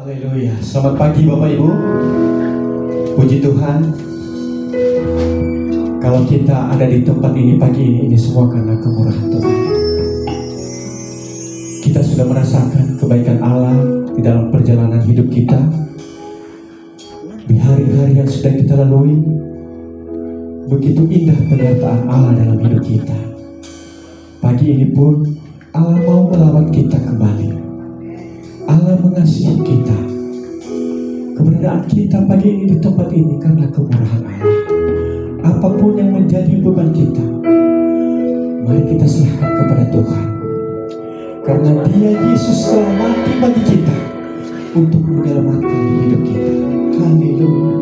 Haleluya. Selamat pagi Bapak Ibu. Puji Tuhan. Kalau kita ada di tempat ini pagi ini semua karena kemurahan Tuhan. Kita sudah merasakan kebaikan Allah di dalam perjalanan hidup kita. Di hari-hari yang sudah kita lalui, begitu indah penyertaan Allah dalam hidup kita. Pagi ini pun Allah mau melawat kita kembali. Allah mengasihi kita. Keberadaan kita pagi ini di tempat ini karena kemurahan Allah. Apapun yang menjadi beban kita, mari kita serahkan kepada Tuhan. Karena Dia Yesus telah mati bagi kita untuk menyelamatkan hidup kita. Haleluya.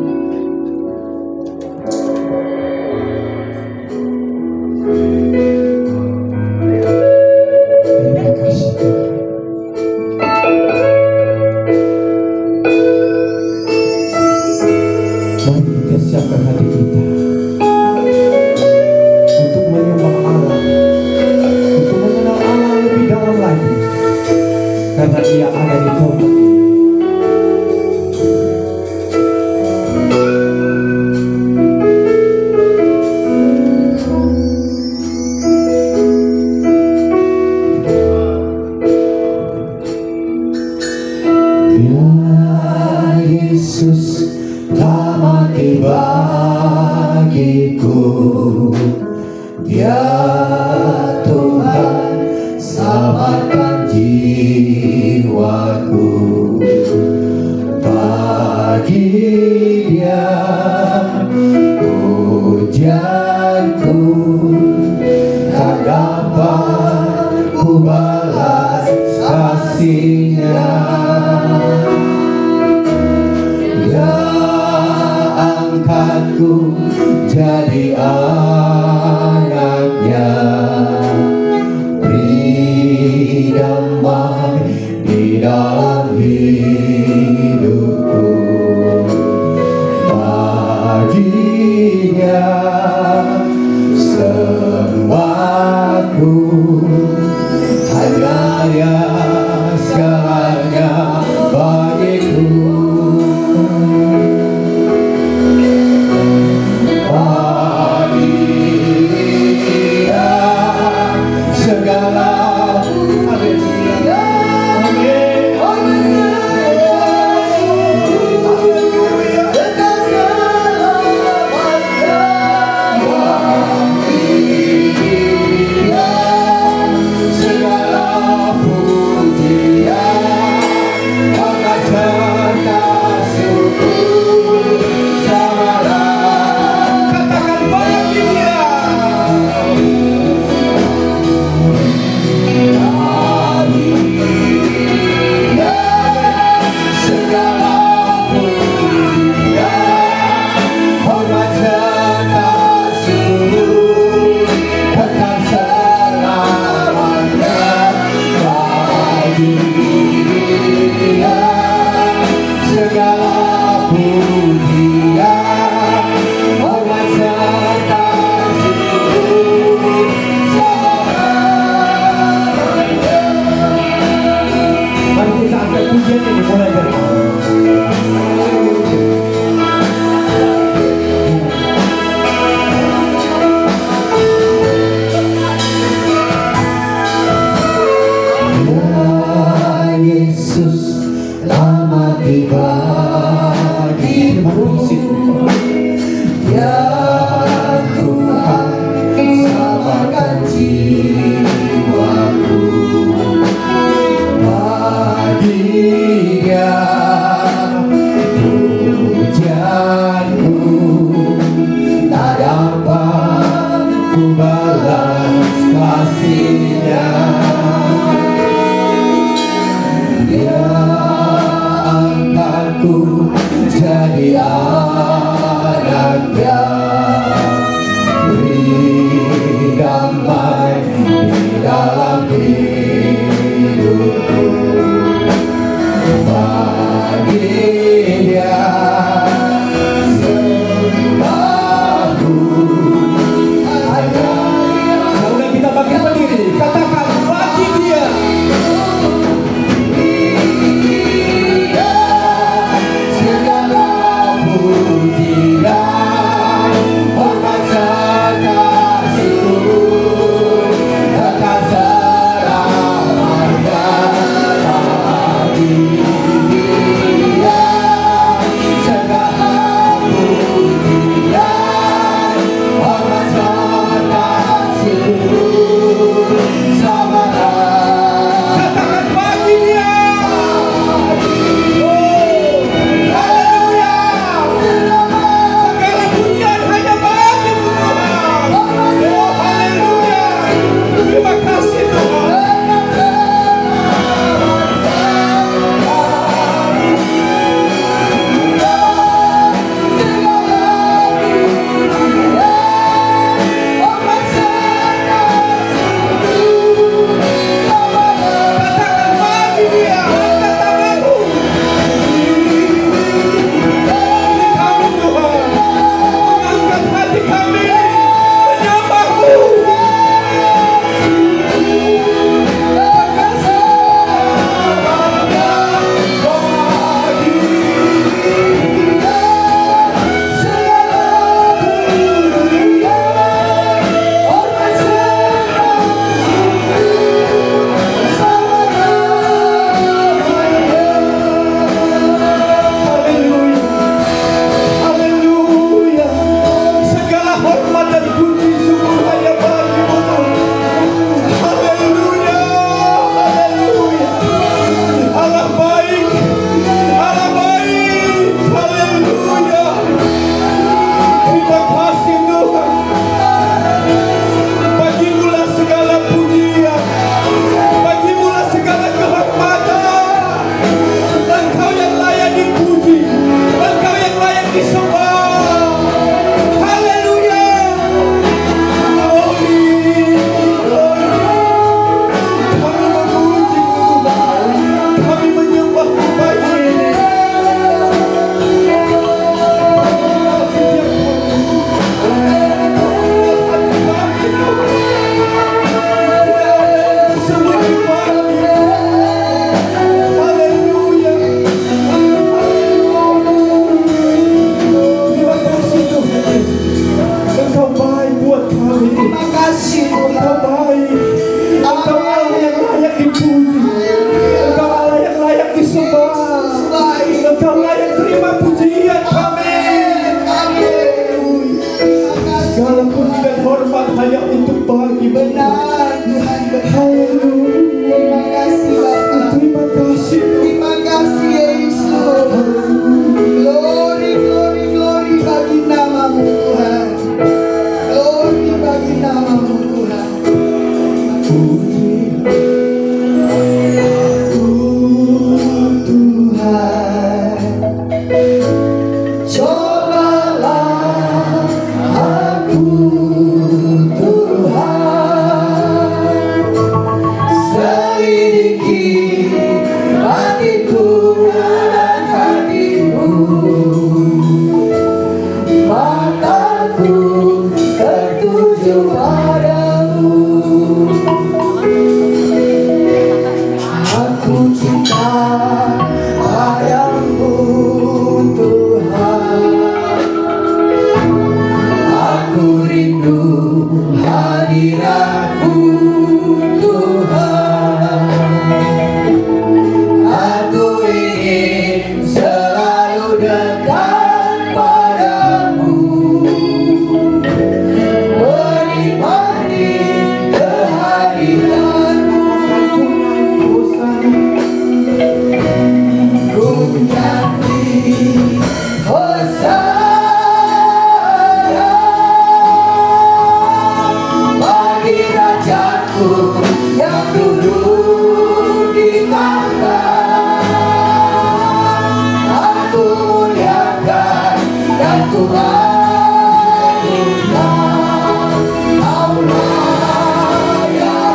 Terima kasih Tuhan. Mari kita siapkan hati kita untuk menyembah Allah, untuk mengenal Allah lebih dalam lagi, karena Dia ada di tempat ini. Yesus telah mati bagiku, Dia Tuhan selamatkan jiwaku. Bagi Dia pujianku tak dapat ku balas kasih-Nya. Angkatku jadi anaknya, beri damai di dalam hidupku. Baginya semuaku hanya Dia segalanya bagiku. Katakan bagi Dia. dekat padamu, menikmati kehadiranmu. Ku nyanyi hosana bagi Rajaku yang duduk di tangga. Aku muliakan dan ku agungkan Allah yang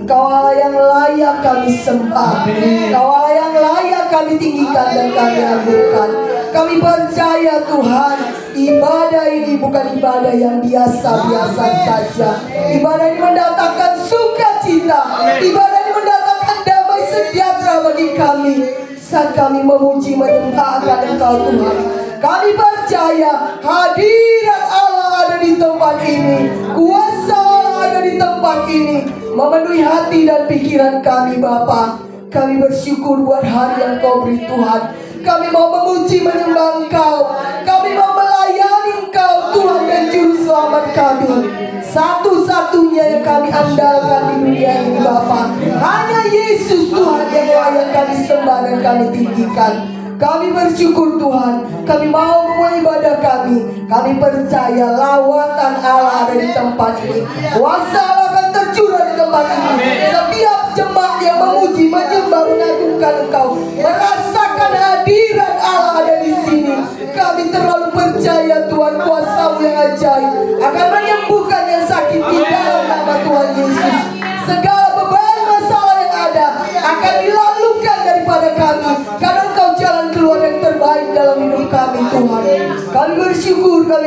Engkau Allah yang layak kami sembah. Engkau Allah yang layak kami tinggikan dan kami agungkan. Kami percaya Tuhan, ibadah ini bukan ibadah yang biasa-biasa saja. Ibadah ini mendatangkan sukacita. Ibadah ini mendatangkan damai sejahtera bagi kami saat kami memuji menyembahkan Engkau Tuhan. Kami percaya hadirat Allah ada di tempat ini. Kuasa Allah ada di tempat ini, memenuhi hati dan pikiran kami Bapa. Kami bersyukur buat hari yang Kau beri Tuhan. Kami mau memuji menyembah Engkau. Kami mau melayani Engkau Tuhan dan Juru Selamat kami. Satu-satunya yang kami andalkan di dunia ini Bapa, hanya Yesus Tuhan yang layak kami sembah dan kami tinggikan. Kami bersyukur Tuhan, kami mau memulai ibadah kami. Kami percaya lawatan Allah ada di tempat ini. Kuasa Allah akan tercurah di tempat ini. Setiap jemaat yang memuji, menyembah, mengagungkan Engkau, merasakan hadirat Allah ada di sini. Kami terlalu percaya Tuhan, kuasa-Mu yang ajaib akan menyembuhkan yang sakit di dalam nama Tuhan Yesus. Segala beban masalah yang ada akan dilalukan daripada kami, karena Engkau jalan keluar yang terbaik dalam hidup kami Tuhan. Kami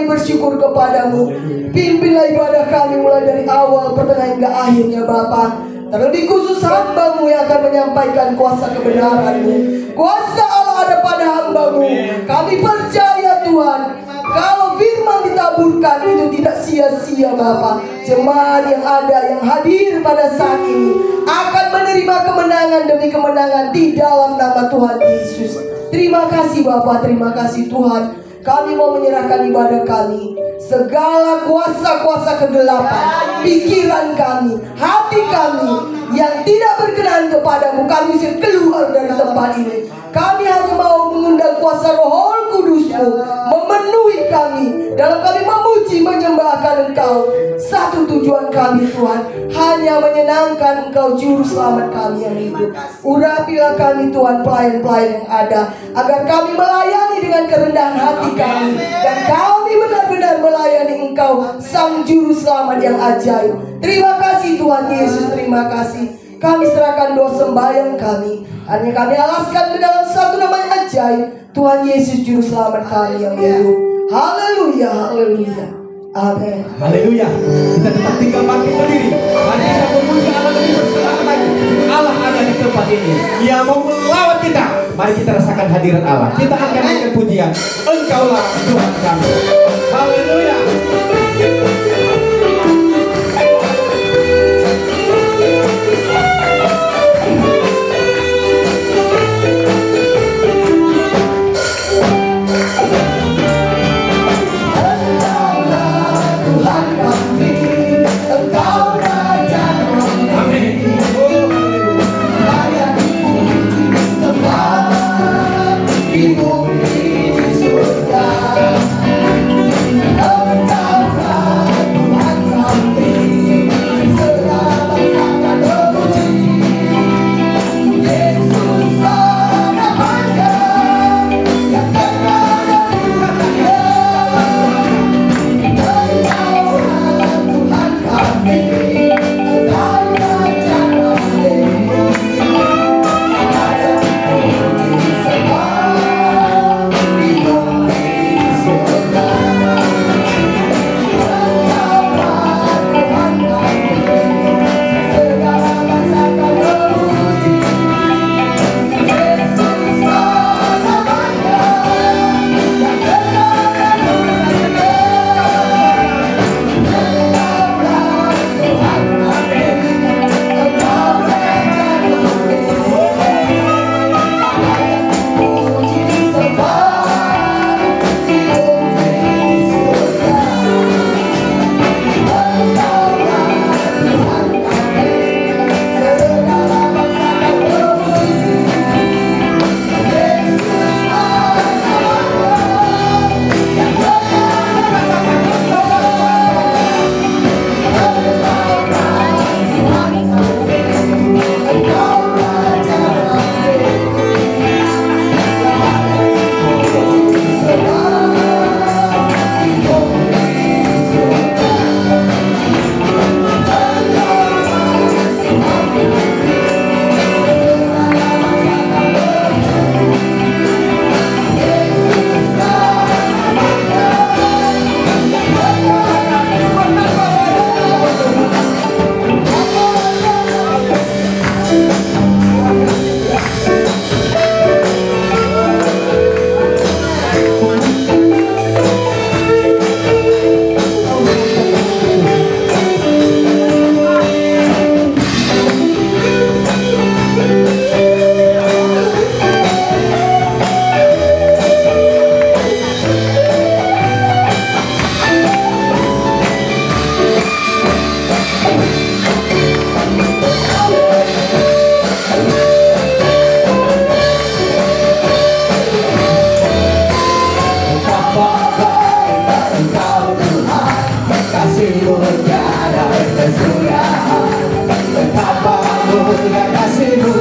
bersyukur kepadamu. Pimpinlah ibadah kami mulai dari awal, pertengahan hingga akhirnya Bapa. Terlebih khusus hamba-Mu yang akan menyampaikan kuasa kebenaran-Mu. Kuasa Allah ada pada hamba-Mu. Kami percaya Tuhan, kalau firman ditaburkan itu tidak sia-sia Bapa. Jemaat yang ada, yang hadir pada saat ini akan menerima kemenangan demi kemenangan di dalam nama Tuhan Yesus. Terima kasih Bapa, terima kasih Tuhan. Kami mau menyerahkan ibadah kami, segala kuasa-kuasa kegelapan, pikiran kami, hati kami yang tidak berkenan kepadamu, kami usir keluar dari tempat ini. Kami hanya mau mengundang kuasa Roh Kudus-Mu memenuhi kami dalam kami memuji menyembahkan Engkau. Satu tujuan kami Tuhan, hanya menyenangkan Engkau Juru Selamat kami yang hidup. Urapilah kami Tuhan, pelayan-pelayan yang ada, agar kami melayani dengan kerendahan hati kami, dan kami benar-benar melayani Engkau Sang Juru Selamat yang ajaib. Terima kasih Tuhan Yesus, terima kasih. Kami serahkan doa sembahyang kami, hanya kami alaskan ke dalam satu nama yang ajaib, Tuhan Yesus Juru Selamat kami yang hidup. Haleluya, haleluya, amin. Haleluya. Kita tetap tinggal bangkit berdiri. Mari kita memuji Allah lebih bersemangat lagi. Allah ada di tempat ini. Ia mau melawat kita. Mari kita rasakan hadirat Allah. Kita akan naikkan pujian. Engkaulah Tuhan kami. Haleluya.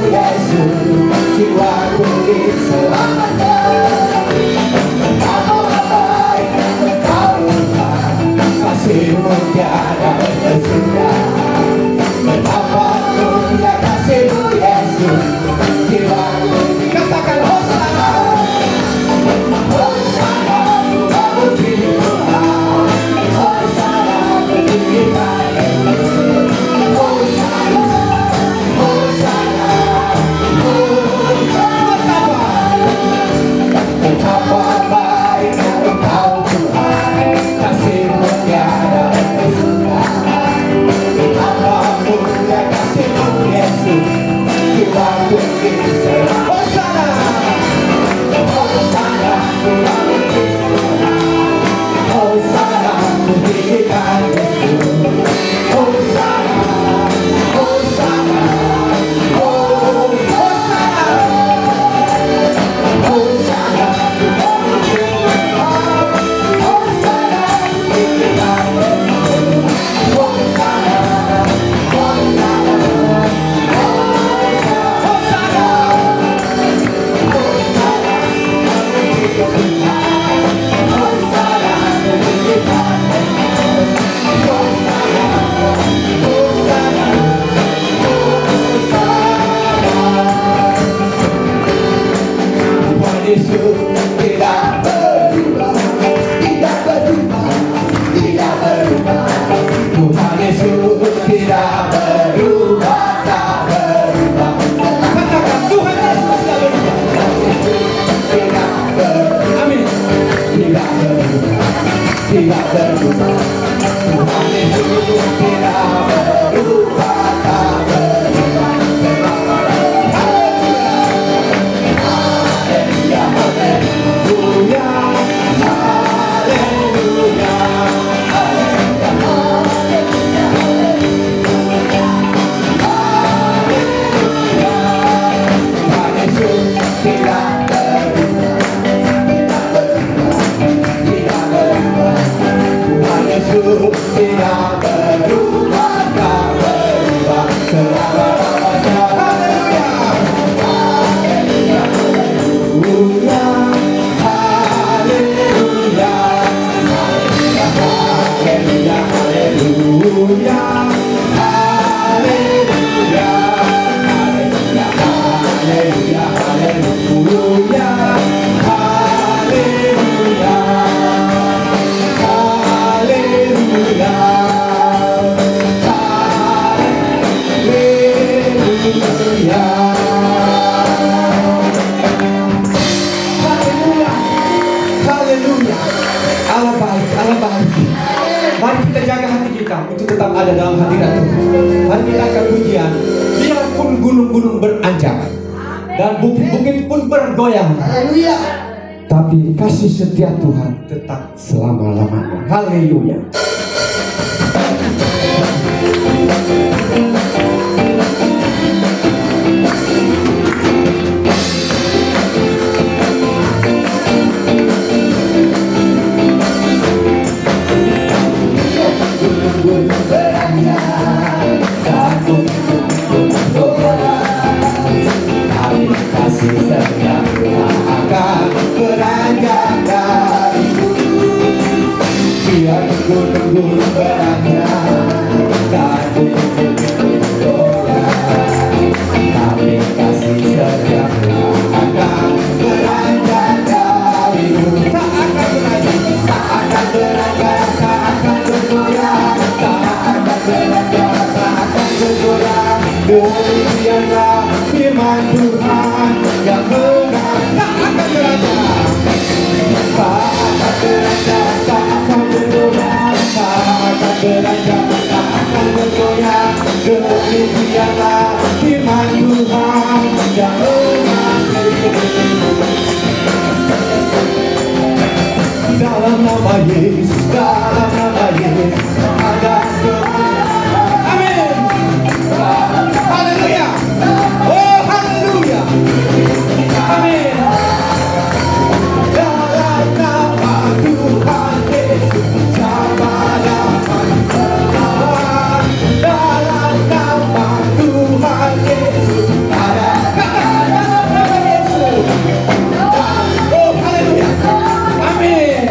Yesus, jiwaku ini haleluya, haleluya, haleluya, haleluya. Haleluya. Allah baik, Allah baik. Mari kita jaga hati kita untuk tetap ada dalam hadirat Tuhan. Mari kita akan pujian. Biarpun gunung-gunung beranjak dan bukit-bukit pun bergoyang. Haleluya. Tapi kasih setia Tuhan tetap selama-lamanya. Haleluya. Kasih setia Tuhan akan beranjak darimu. Biar gunung-gunung beranjak dan bukit-bukit bergoyang, tapi kasih setia Tuhan akan beranjak darimu. Tak akan beranjak, tak akan beranjak, tak akan bergoyang, tak akan beranjak, tak akan bergoyang. Demikianlah firman Tuhan yang benar. Tak akan beranjak, tak akan beranjak, tak akan bergoyang, tak akan beranjak, tak akan bergoyang. Demikianlah firman Tuhan yang benar. Dalam nama Yesus, dalam nama Yesus ada kebenaran. Amin. Haleluya. Oh, haleluya. Amin. Dalam nama Tuhan Yesus siapa dapat melawan. Dalam nama Tuhan Yesus ada. Dalam nama Yesus. Oh, haleluya. Amin.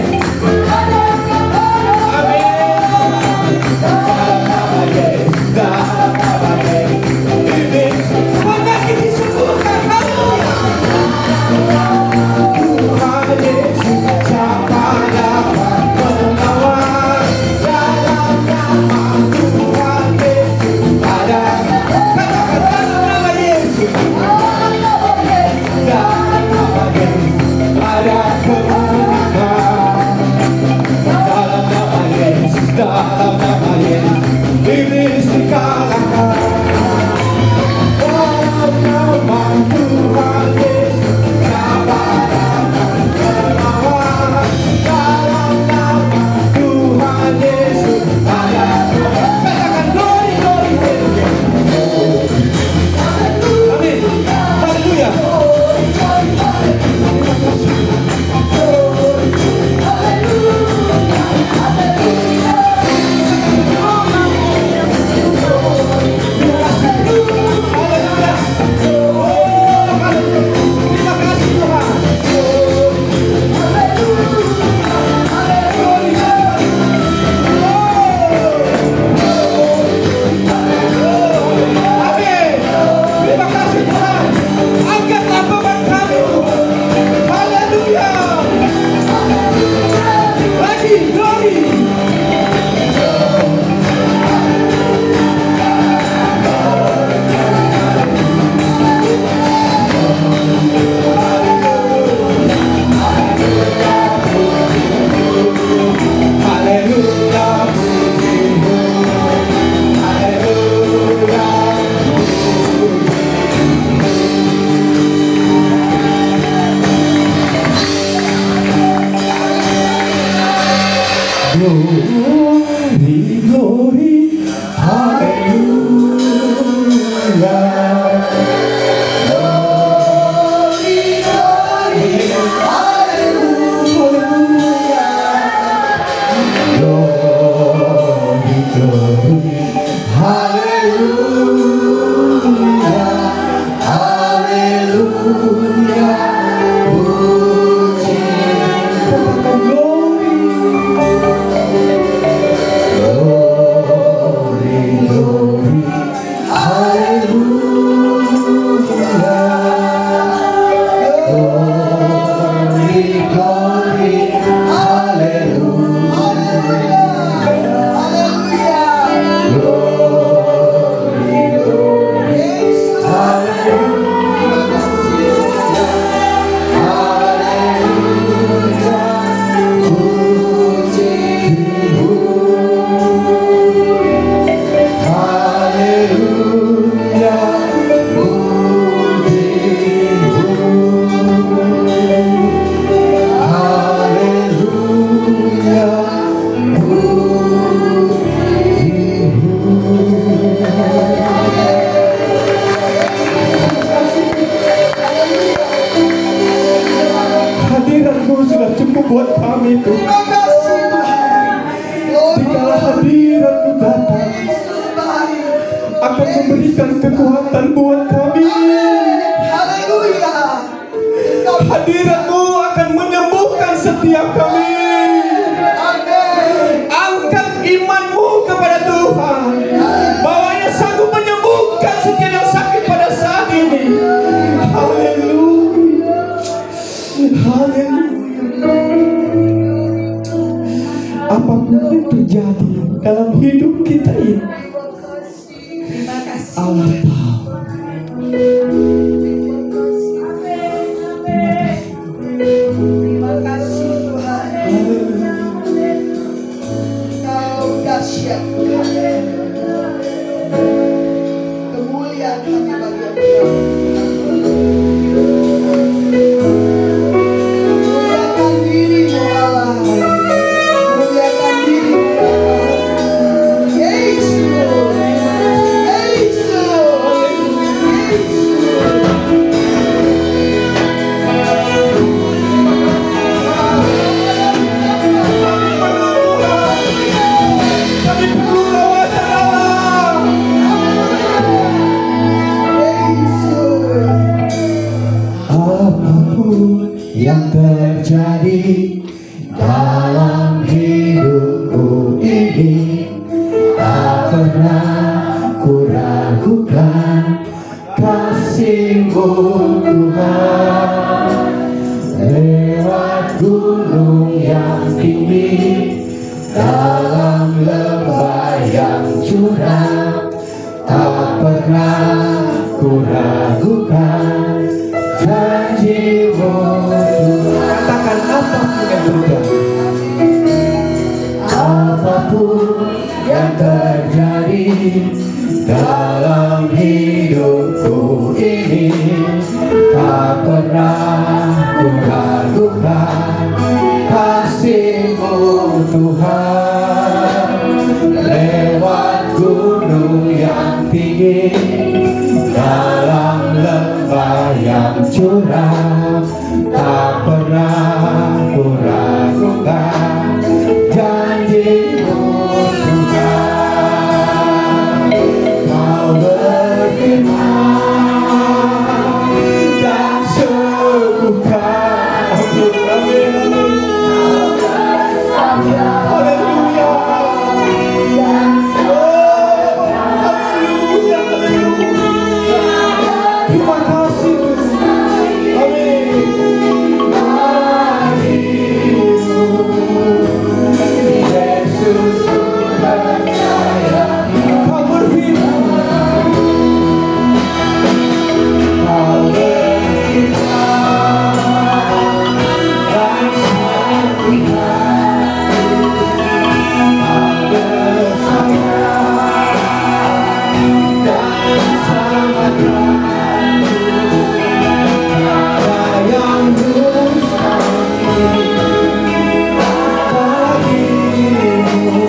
buat kami Tuhan. Terima kasih Tuhan. Dikala hadirat-Mu datang Yesus baik. akan memberikan kekuatan buat kami. Haleluya. Hadirat-Mu akan menyembuhkan setiap kami. Amin. Angkat iman-Mu kepada Tuhan, bahwa Ia sanggup menyembuhkan setiap yang sakit pada saat ini. Haleluya. Haleluya. Apapun yang terjadi dalam hidup kita ini, Terima kasih. Allah tahu. Terima kasih Tuhan. Kau dahsyat Tuhan. Kemuliaan hanya bagi Engkau. Muliakan diri-Mu Allah. Muliakan diri-Mu Allah. Yesus. Yesus. Kami perlu lawatan Allah. Apapun yang terjadi dalam hidupku ini, tak pernah ku ragukan kasih-Mu Tuhan. Lewat gunung yang tinggi, dalam lembah yang curam, tak pernah ku ragukan janji-Mu Tuhan. Katakan apapun yang terjadi, apapun yang terjadi dalam hidupku ini, tak pernah ku ragukan kasih-Mu Tuhan. Lewat gunung yang tinggi, dalam lembah yang curam, tak pernah ku ragukan janji-Mu Tuhan. Kau berfirman dan sembuhkan aku. Haleluya. Haleluya. Terima kasih Tuhan. Amin. Yesus percaya Kau berfirman, Kau berfirman dan sempurna. Kau bersayap dan selamatkan. Tiada yang mustahil bagimu.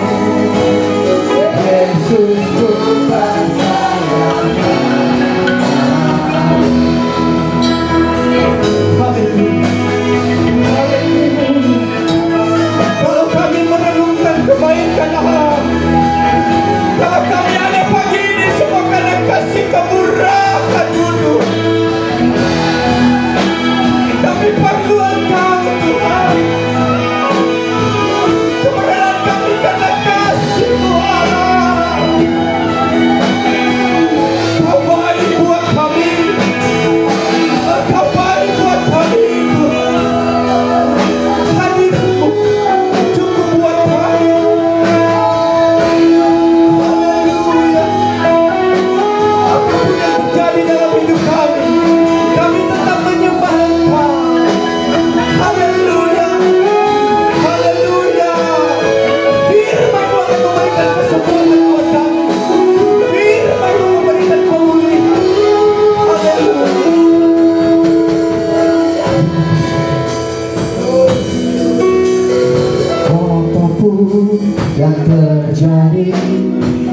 Yesus ku percaya. Kalau kami merenungkan kebaikan Allah, kalau kami ada pagi ini semua karena kasih kemurahan dulu. Kami perlu Engkau Tuhan. Keberadaan kami karena kasih-Mu Allah. Kau baik buat kami. Kau baik buat kami Tuhan. Hadir-Mu cukup buat kami. Haleluya. Apapun yang terjadi dalam hidup kami, kami tetap menyembah Engkau. Haleluya. Haleluya. Firman-Mu akan memberikan kesembuhan buat kami. Firman-Mu memberikan pemulihan. Haleluya. Apapun yang terjadi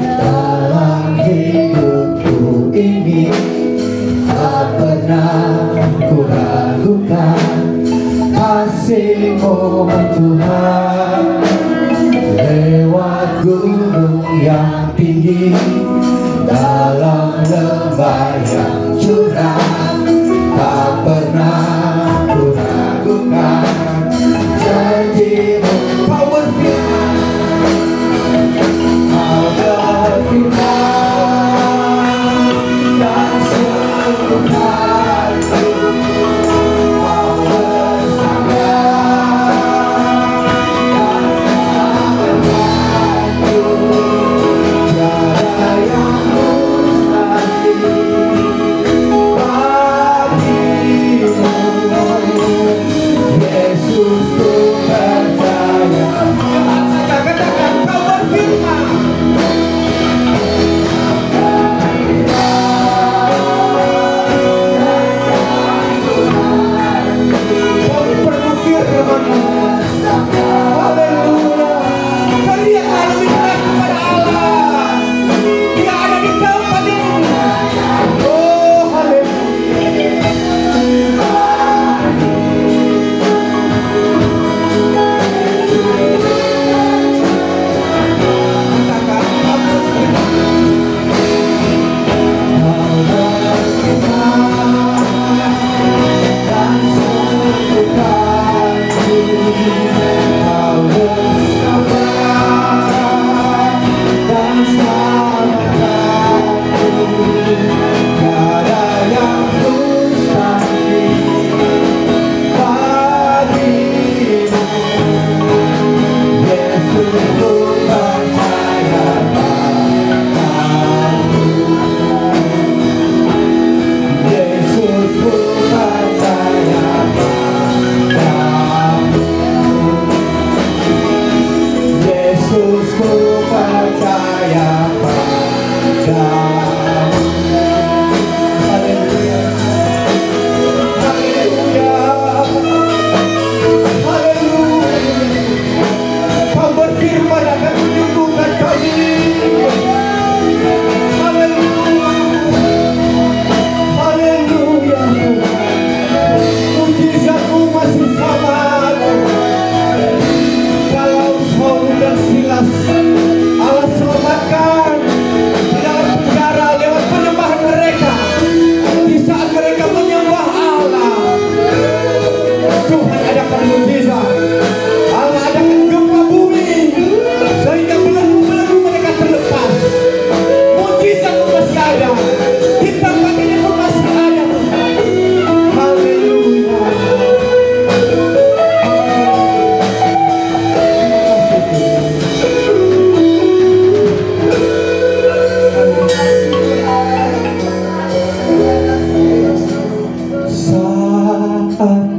dalam hidupku ini, tak pernah ku ragukan kasih-Mu Tuhan, lewat gunung yang tinggi, dalam lembah yang curam, tak pernah ku ragukan janji-Mu. Kau berfirman, Kau berfirman dan sembuhkanku. Kau bersabda dan selamatkanku. Tiada yang mustahil bagimu. Yesus, ku percaya. Katakan, Kau berfirman. Kau perlu firman-Mu. Haleluya. Teriaklah lebih keras kepada Allah. Dia ada di tempat ini. Oh, haleluya.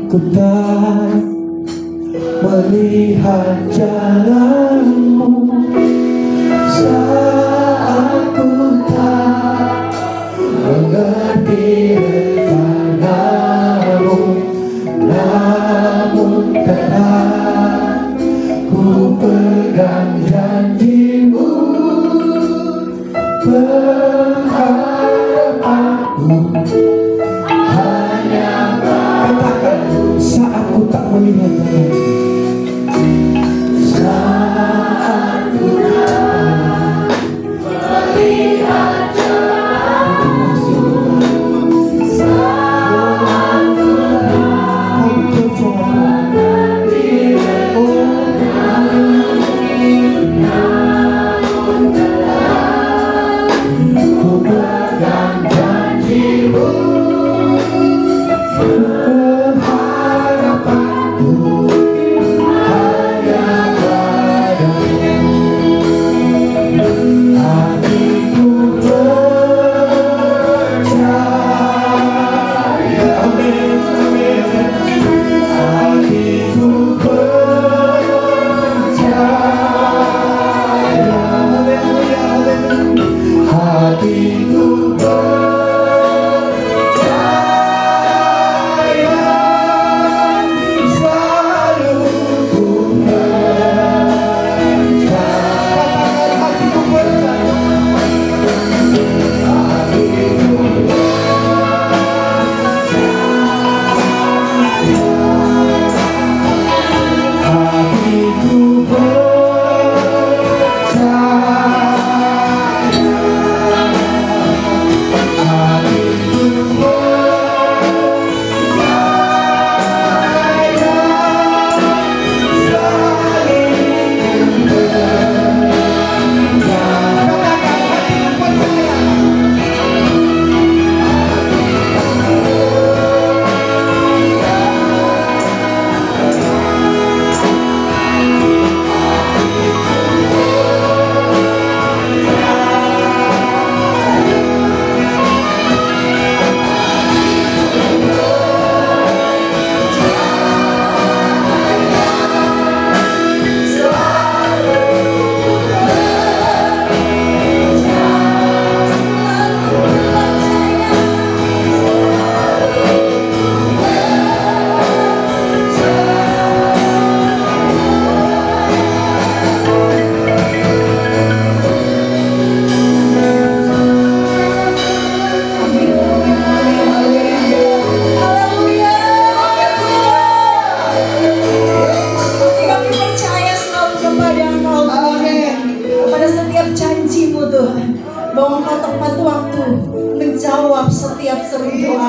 Ku tak melihat jalan-Mu, saat ku tak mengerti rencana-Mu, namun tetap ku pegang janji-Mu, pengharapanku hanya saat ku tak melihat jalan, saat ku tak melihat jalan, saat ku tak mengerti namun tetap ku pegang janji-Mu, pengharapanku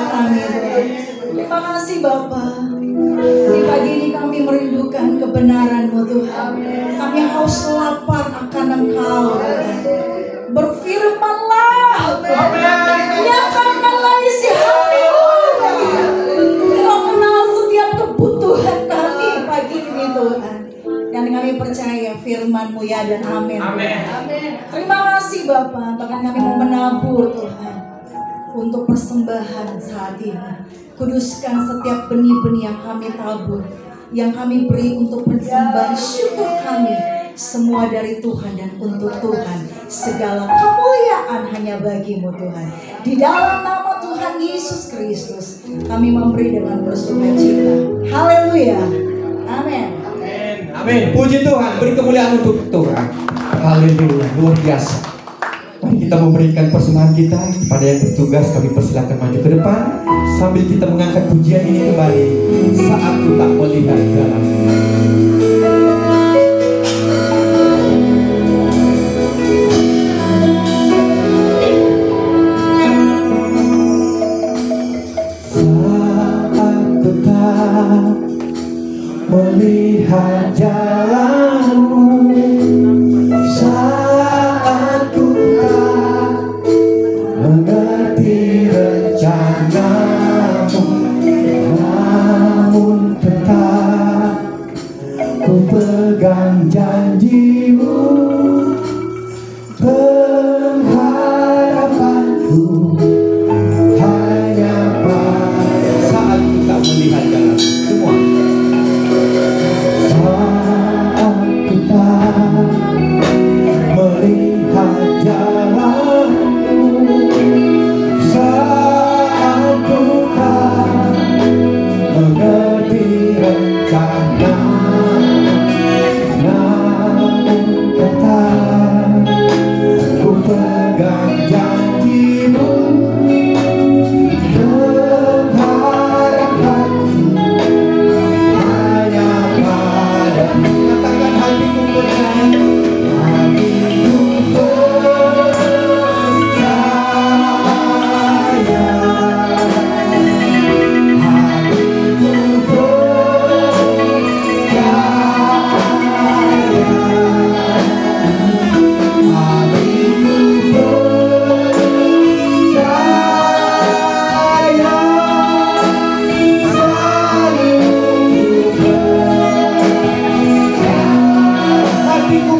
kami. Terima kasih Bapa. Di pagi ini kami merindukan kebenaran-Mu Tuhan. Kami haus lapar akan Engkau Tuhan. Berfirmanlah Tuhan. Nyatakanlah isi hati-Mu. Engkau kenal setiap kebutuhan kami pagi ini Tuhan. Dan kami percaya firman-Mu ya dan amin. Terima kasih Bapa. Bahkan kami mau menabur Tuhan untuk persembahan saat ini. Kuduskan setiap benih-benih yang kami tabur, yang kami beri untuk persembahan syukur kami. Semua dari Tuhan dan untuk Tuhan. Segala kemuliaan hanya bagi-Mu Tuhan. Di dalam nama Tuhan Yesus Kristus kami memberi dengan bersukacita. Haleluya. Amin. Amin. Puji Tuhan, beri kemuliaan untuk Tuhan. Haleluya, luar biasa. Mari kita memberikan persembahan kita kepada yang bertugas. Kami persilakan maju ke depan sambil kita mengangkat pujian ini kembali. Saat ku tak melihat jalan. Saat ku tak melihat jalanmu, saat ku tak mengerti rencanamu, namun tetap ku pegang janjimu. Pengharapanku hanya pada saat ku tak melihat jalan. Semua saat ku tak melihat jalanmu, saat ku tak mengerti rencanamu, namun tetap ku pegang janjimu. Pengharapanku hanya pada, katakan hatiku percaya, hatiku percaya, hatiku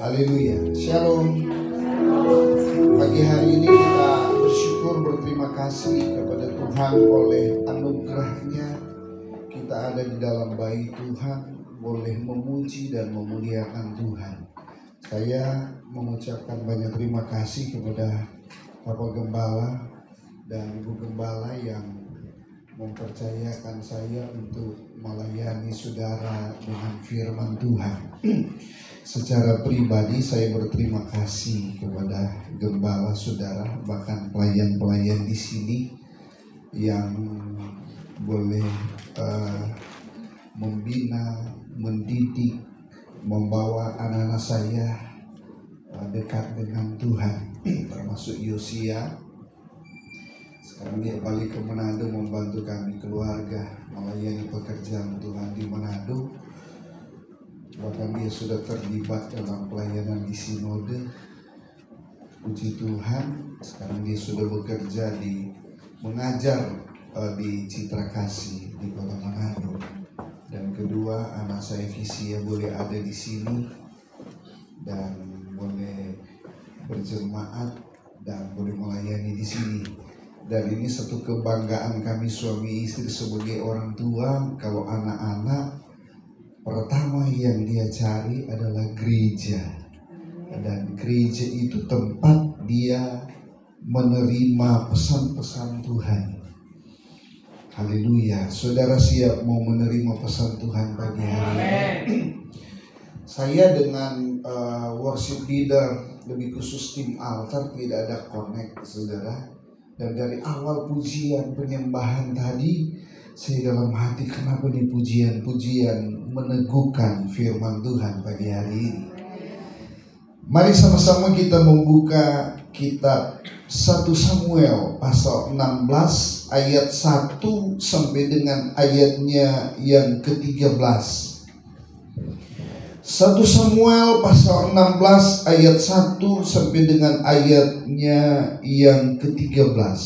Haleluya. Shalom. Pagi hari ini kita bersyukur, berterima kasih kepada Tuhan oleh anugerahnya kita ada di dalam bayi Tuhan, boleh memuji dan memuliakan Tuhan. Saya mengucapkan banyak terima kasih kepada Bapak Gembala dan Ibu Gembala yang mempercayakan saya untuk melayani saudara dengan firman Tuhan. Secara pribadi saya berterima kasih kepada gembala saudara, bahkan pelayan-pelayan di sini yang boleh membina, mendidik, membawa anak-anak saya dekat dengan Tuhan. termasuk Yosia. Sekarang dia balik ke Manado membantu kami keluarga melayani pekerjaan Tuhan di Manado. Bahkan dia sudah terlibat dalam pelayanan di sinode. Puji Tuhan, sekarang dia sudah bekerja mengajar di Citra Kasih di Kota Manado. Dan kedua, anak saya Kisia boleh ada di sini dan boleh berjemaat dan boleh melayani di sini. Dan ini satu kebanggaan kami suami istri sebagai orang tua. Kalau anak-anak pertama yang dia cari adalah gereja, dan gereja itu tempat dia menerima pesan-pesan Tuhan. Haleluya. Saudara siap mau menerima pesan Tuhan pagi hari ini? Saya dengan worship leader, lebih khusus tim altar, tidak ada connect, saudara. Dan dari awal pujian penyembahan tadi, saya dalam hati, kenapa nih pujian-pujian meneguhkan firman Tuhan pagi hari ini. Mari sama-sama kita membuka kitab 1 Samuel pasal 16 ayat 1 sampai dengan ayatnya yang ke-13. 1 Samuel pasal 16 ayat 1 sampai dengan ayatnya yang ke-13.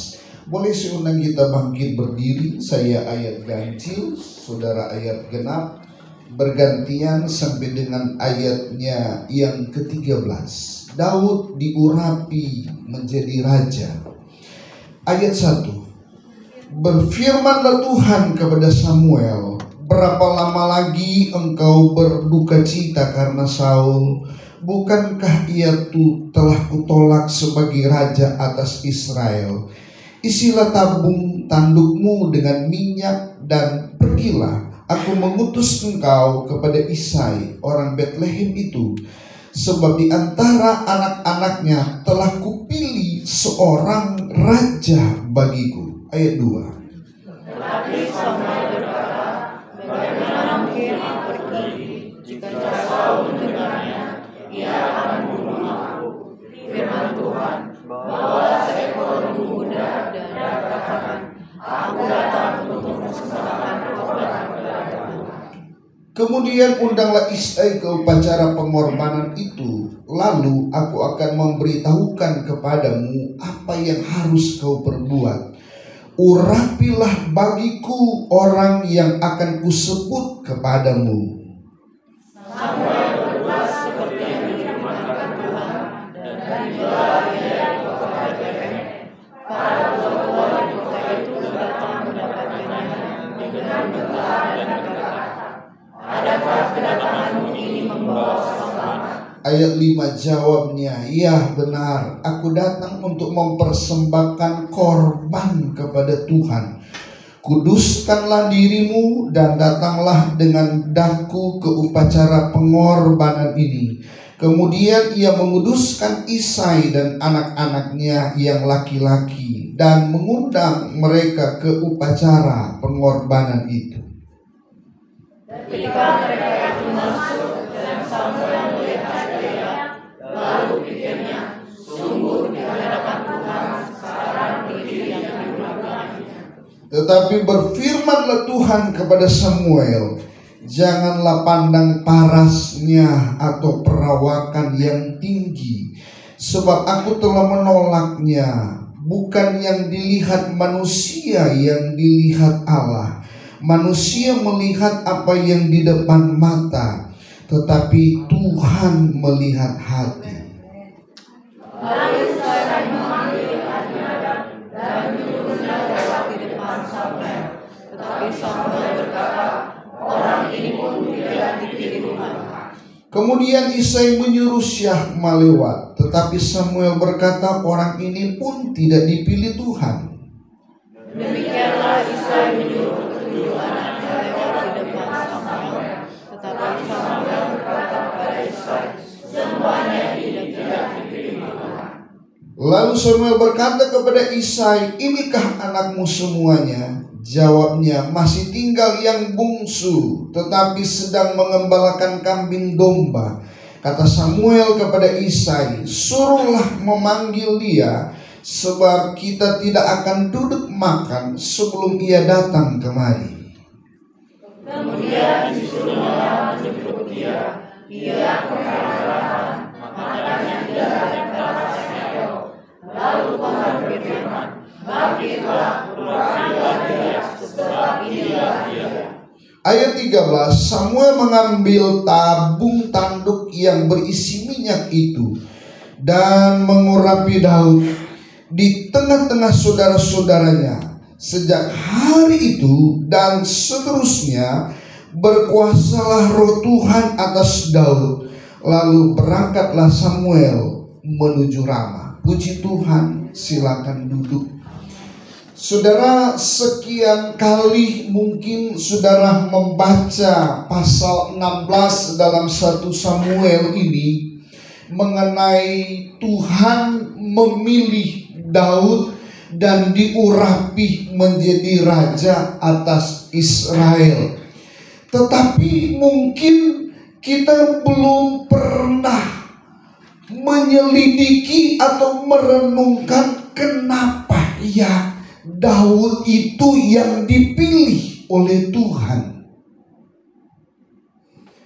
Boleh saya undang kita bangkit berdiri. Saya ayat ganjil, saudara ayat genap, bergantian sampai dengan ayatnya yang ke-13. Daud diurapi menjadi raja. Ayat 1. Berfirmanlah Tuhan kepada Samuel, berapa lama lagi engkau berduka cita karena Saul? Bukankah ia telah kutolak sebagai raja atas Israel? Isilah tabung tandukmu dengan minyak dan pergilah. Aku mengutus engkau kepada Isai orang Betlehem itu, sebab di antara anak-anaknya telah kupilih seorang raja bagiku. Ayat 2. Tetapi Samuel berkata, bagaimana mungkin aku pergi? Jika Saul mendengarnya, ia akan membunuh aku. Firman Tuhan, bawa seekor lembu muda dan katakan, aku datang untuk mempersembahkan korban kepada Tuhan. Kemudian undanglah Isai ke upacara pengorbanan itu. Lalu aku akan memberitahukan kepadamu apa yang harus kau perbuat. Urapilah bagiku orang yang akan kusebut kepadamu. Samuel berbuat seperti yang difirmankan Tuhan, dan dibawa ia di kota Betlehem. Para tua-tua di kota itu datang mendapatkannya dengan bergelar dan berkata, adakah kedatanganmu ini membawa selamat? Ayat 5 jawabnya, ya benar, aku datang untuk mempersembahkan korban kepada Tuhan. Kuduskanlah dirimu dan datanglah dengan daku ke upacara pengorbanan ini. Kemudian ia menguduskan Isai dan anak-anaknya yang laki-laki dan mengundang mereka ke upacara pengorbanan itu. Ketika mereka itu masuk dan Samuel melihat dia, lalu pikirnya, sungguh di hadapan Tuhan sekarang diri yang diurapinya. Tetapi berfirmanlah Tuhan kepada Samuel, janganlah pandang parasnya atau perawakan yang tinggi, sebab aku telah menolaknya. Bukan yang dilihat manusia yang dilihat Allah. Manusia melihat apa yang di depan mata, tetapi Tuhan melihat hati. Lalu Isai memanggil Abinadab dan menyuruhnya lewat di depan Samuel. Tetapi Samuel berkata, orang ini pun tidak dipilih Tuhan. Kemudian Isai menyuruh Syahma lewat, tetapi Samuel berkata, orang ini pun tidak dipilih Tuhan. Demikianlah Isai menyuruh ketujuh anaknya lewat di depan Samuel. Tetapi Samuel berkata kepada Isai, semuanya tidak dipilih Tuhan. Lalu Samuel berkata kepada Isai, inikah anakmu semuanya? Jawabnya, masih tinggal yang bungsu, tetapi sedang mengembalakan kambing domba. Kata Samuel kepada Isai, suruhlah memanggil dia, sebab kita tidak akan duduk makan sebelum ia datang kemari. Kemudian disuruhnya menjemput dia. Ia berkata, makanya dia datang Samuel. Lalu Tuhan berfirman, bangkitlah, beranilah dia, sebab inilah dia. Ayat 13, Samuel mengambil tabung tanduk yang berisi minyak itu dan mengurapi Daud di tengah-tengah saudara-saudaranya. Sejak hari itu dan seterusnya berkuasalah roh Tuhan atas Daud. Lalu berangkatlah Samuel menuju Rama. Puji Tuhan, silakan duduk. Saudara, sekian kali mungkin saudara membaca pasal 16 dalam 1 Samuel ini mengenai Tuhan memilih Daud dan diurapi menjadi raja atas Israel. Tetapi mungkin kita belum pernah menyelidiki atau merenungkan kenapa ya Daud itu yang dipilih oleh Tuhan.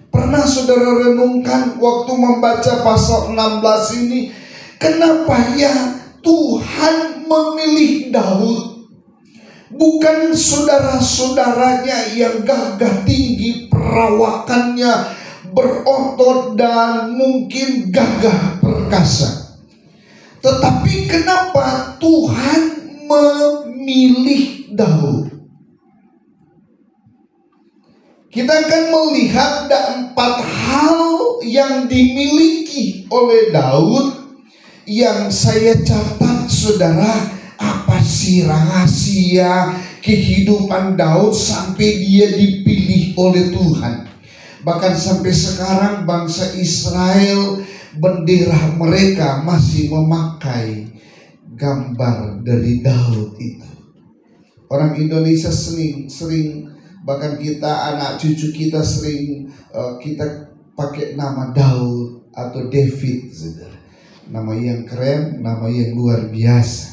Pernah saudara renungkan waktu membaca pasal 16 ini, kenapa ya Tuhan memilih Daud? Bukan saudara-saudaranya yang gagah tinggi perawakannya, berotot dan mungkin gagah perkasa. Tetapi kenapa Tuhan memilih Daud? Kita akan melihat ada 4 hal yang dimiliki oleh Daud yang saya catat, saudara. Apa sih rahasia kehidupan Daud sampai dia dipilih oleh Tuhan? Bahkan sampai sekarang bangsa Israel, bendera mereka masih memakai gambar dari Daud itu. Orang Indonesia sering bahkan kita, anak cucu kita sering kita pakai nama Daud atau David, saudara. Nama yang keren, nama yang luar biasa.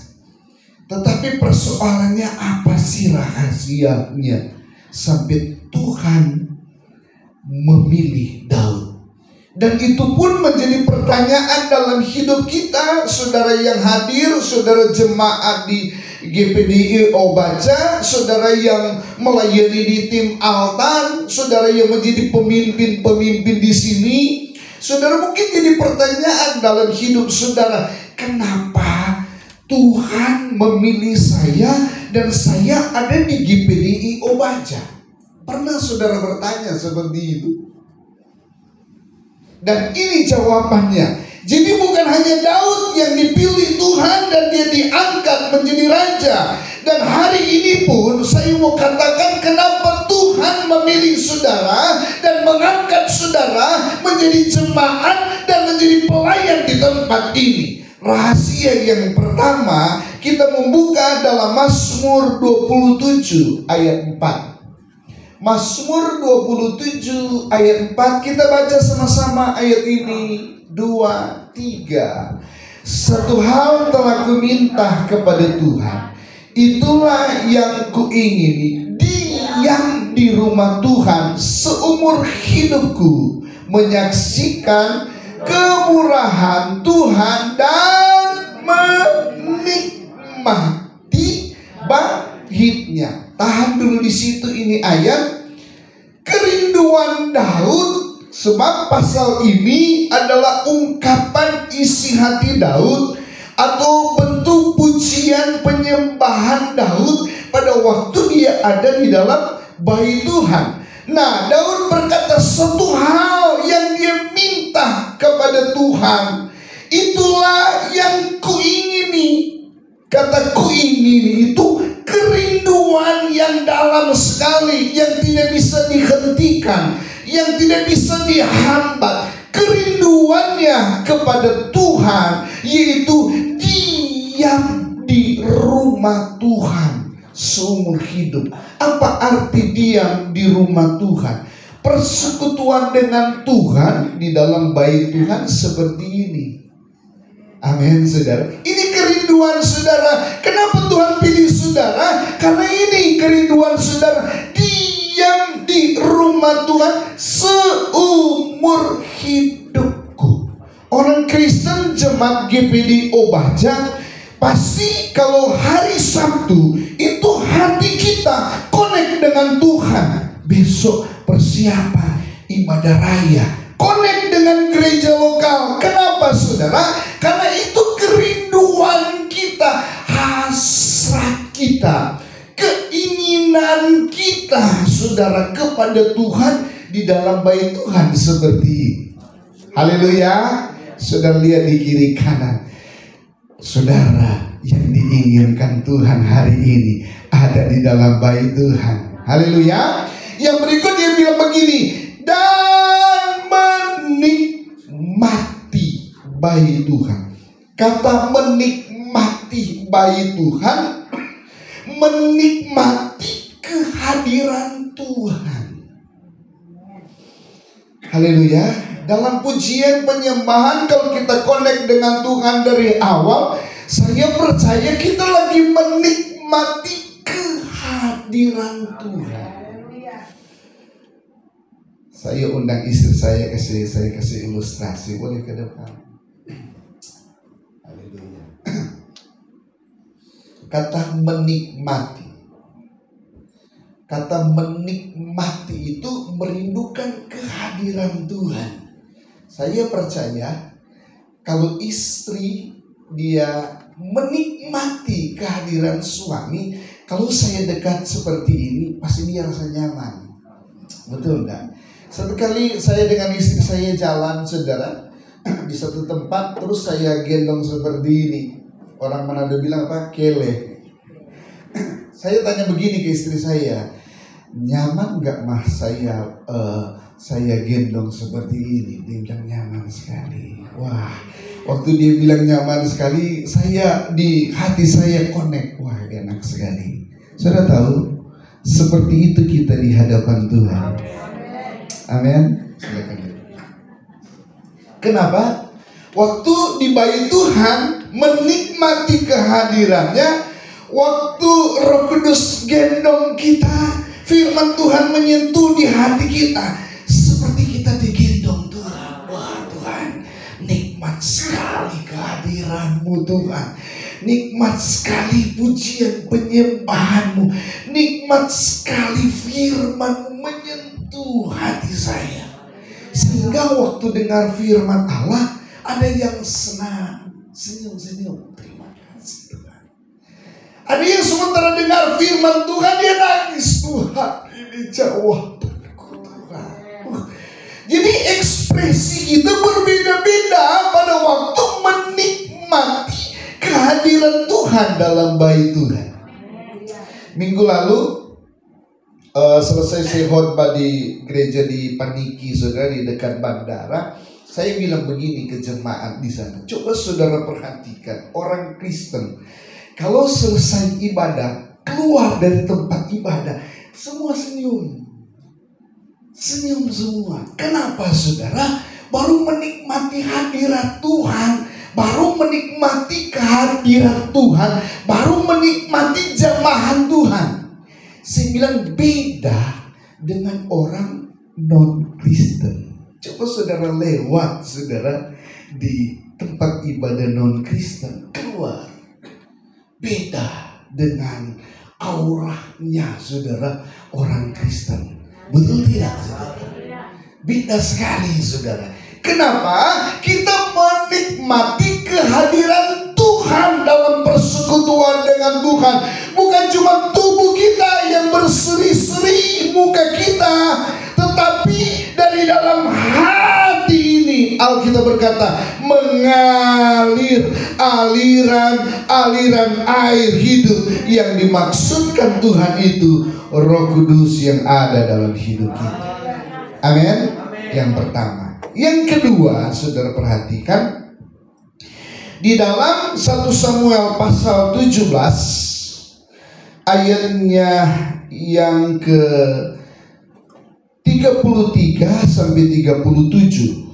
Tetapi persoalannya apa sih rahasianya sampai Tuhan memilih Daud? Dan itu pun menjadi pertanyaan dalam hidup kita, saudara yang hadir, saudara jemaat di GPDI Obaca, saudara yang melayani di tim Altan, saudara yang menjadi pemimpin-pemimpin di sini. Saudara, mungkin jadi pertanyaan dalam hidup saudara, kenapa Tuhan memilih saya dan saya ada di GPDI Obaca? Pernah saudara bertanya seperti itu? Dan ini jawabannya. Jadi bukan hanya Daud yang dipilih Tuhan dan dia diangkat menjadi raja. Dan hari ini pun saya mau katakan kenapa Tuhan memilih saudara dan mengangkat saudara menjadi jemaat dan menjadi pelayan di tempat ini. Rahasia yang pertama, kita membuka dalam Mazmur 27 ayat 4. Mazmur 27 ayat 4, kita baca sama-sama ayat ini. 2, 3. Satu hal telah kuminta kepada Tuhan, itulah yang kuingini, diam di rumah Tuhan seumur hidupku, menyaksikan kemurahan Tuhan dan menikmati baitnya. Tahan dulu di situ, ini ayat kerinduan Daud, sebab pasal ini adalah ungkapan isi hati Daud atau bentuk pujian penyembahan Daud pada waktu dia ada di dalam bait Tuhan. Nah, Daud berkata satu hal yang dia minta kepada Tuhan, itulah yang kuingini. Kata kuingini itu kerinduan yang dalam sekali, yang tidak bisa dihentikan, yang tidak bisa dihambat. Kerinduannya kepada Tuhan yaitu diam di rumah Tuhan seumur hidup. Apa arti diam di rumah Tuhan? persekutuan dengan Tuhan di dalam bait Tuhan seperti ini. Amin, saudara. Ini kerinduan saudara. Kenapa Tuhan pilih saudara? Karena ini kerinduan saudara. Diam di rumah Tuhan seumur hidupku. Orang Kristen jemaat GPD Obahjang, pasti kalau hari Sabtu itu hati kita connect dengan Tuhan. Besok persiapan ibadah raya, connect dengan gereja lokal. Kenapa saudara? Karena itu kerinduan kita, hasrat kita, keinginan kita saudara kepada Tuhan di dalam bait Tuhan seperti ini. Haleluya. Saudara lihat di kiri kanan, saudara yang diinginkan Tuhan hari ini ada di dalam bait Tuhan. Haleluya. Yang berikut dia bilang begini, dan menikmati bait Tuhan. Kata menikmati bait Tuhan, menikmati kehadiran Tuhan. Haleluya. Dalam pujian penyembahan, kalau kita connect dengan Tuhan dari awal, saya percaya kita lagi menikmati kehadiran Tuhan. Saya undang istri saya kasih ilustrasi, boleh ke depan. Haleluya. Kata menikmati. Kata menikmati itu merindukan kehadiran Tuhan. Saya percaya kalau istri dia menikmati kehadiran suami, kalau saya dekat seperti ini pasti dia rasa nyaman. Betul enggak? Satu kali saya dengan istri saya jalan saudara di satu tempat, terus saya gendong seperti ini. Orang Manado bilang apa? Kele. Saya tanya begini ke istri saya, nyaman enggak mah saya gendong seperti ini? Dia bilang nyaman sekali. Wah, waktu dia bilang nyaman sekali, saya di hati saya connect. Wah, enak sekali. Saudara tahu, seperti itu kita di hadapan Tuhan. Amin. Silakan. Kenapa? Waktu di bait Tuhan menikmati kehadirannya, waktu Roh Kudus gendong kita, firman Tuhan menyentuh di hati kita, seperti kita digendong Tuhan. Wah Tuhan, nikmat sekali kehadiran-Mu Tuhan. Nikmat sekali pujian penyembahan-Mu. Nikmat sekali firman-Mu menyentuh hati saya. Sehingga waktu dengar firman Allah, ada yang senang, senyum-senyum. Terima kasih Tuhan. Ada yang sementara dengar firman Tuhan, dia nangis. Tuhan, ini jawabanku Tuhan. Jadi ekspresi kita berbeda-beda pada waktu menikmati kehadiran Tuhan dalam bait Tuhan. Minggu lalu selesai saya khotbah di gereja di Paniki, saudara, di dekat bandara. Saya bilang begini ke jemaat di sana, coba saudara perhatikan orang Kristen kalau selesai ibadah keluar dari tempat ibadah, semua senyum, senyum semua. Kenapa saudara? Baru menikmati hadirat Tuhan, baru menikmati kehadiran Tuhan, baru menikmati jamahan Tuhan. Saya bilang beda dengan orang non-Kristen. Coba saudara lewat saudara di tempat ibadah non-Kristen, keluar. Beda dengan auranya saudara orang Kristen. Betul tidak saudara? Beda sekali saudara. Kenapa? Kita menikmati kehadiran Tuhan dalam persekutuan dengan Tuhan. Bukan cuma tubuh kita yang berseri-seri muka kita, tetapi dari dalam hati ini Alkitab berkata mengalir aliran air hidup. Yang dimaksudkan Tuhan itu Roh Kudus yang ada dalam hidup kita. Amin. Yang pertama. Yang kedua, saudara perhatikan di dalam 1 Samuel pasal 17 ayatnya yang ke-13 33 sampai 37.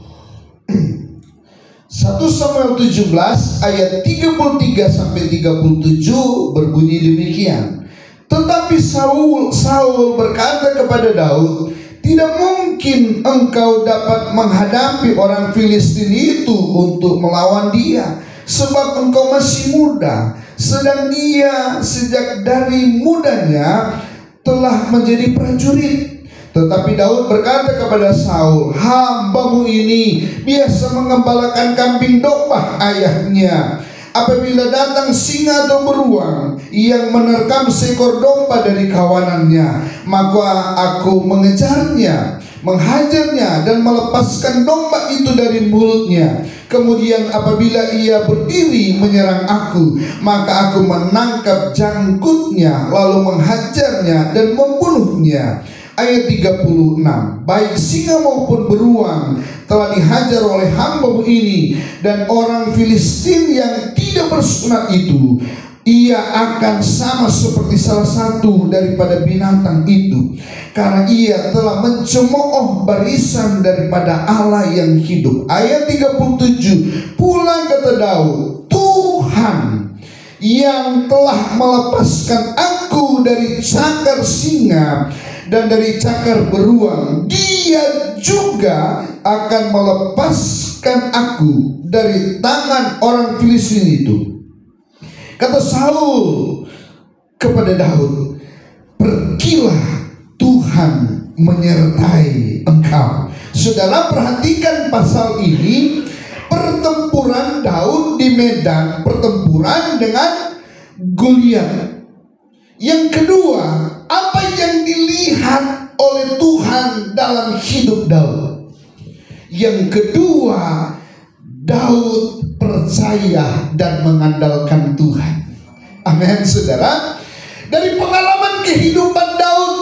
1 Samuel 17 ayat 33 sampai 37 berbunyi demikian. Tetapi Saul berkata kepada Daud, "Tidak mungkin engkau dapat menghadapi orang Filistin itu untuk melawan dia, sebab engkau masih muda, sedang dia sejak dari mudanya telah menjadi prajurit." Tetapi Daud berkata kepada Saul, "Hambamu ini biasa mengembalakan kambing domba ayahnya. Apabila datang singa atau beruang yang menerkam seekor domba dari kawanannya, maka aku mengejarnya, menghajarnya dan melepaskan domba itu dari mulutnya. Kemudian apabila ia berdiri menyerang aku, maka aku menangkap jangkutnya, lalu menghajarnya dan membunuhnya." Ayat 36, baik singa maupun beruang telah dihajar oleh hambamu ini, dan orang Filistin yang tidak bersunat itu, ia akan sama seperti salah satu daripada binatang itu, karena ia telah mencemooh barisan daripada Allah yang hidup. Ayat 37, pula kata Daud, "Tuhan yang telah melepaskan aku dari cakar singa dan dari cakar beruang, dia juga akan melepaskan aku dari tangan orang Filistin itu." Kata Saul kepada Daud, "Pergilah, Tuhan menyertai engkau." Saudara, perhatikan pasal ini. Pertempuran Daud di medan pertempuran dengan Goliat. Yang kedua, apa yang dilihat oleh Tuhan dalam hidup Daud? Yang kedua, Daud percaya dan mengandalkan Tuhan. Amin, saudara. Dari pengalaman kehidupan Daud,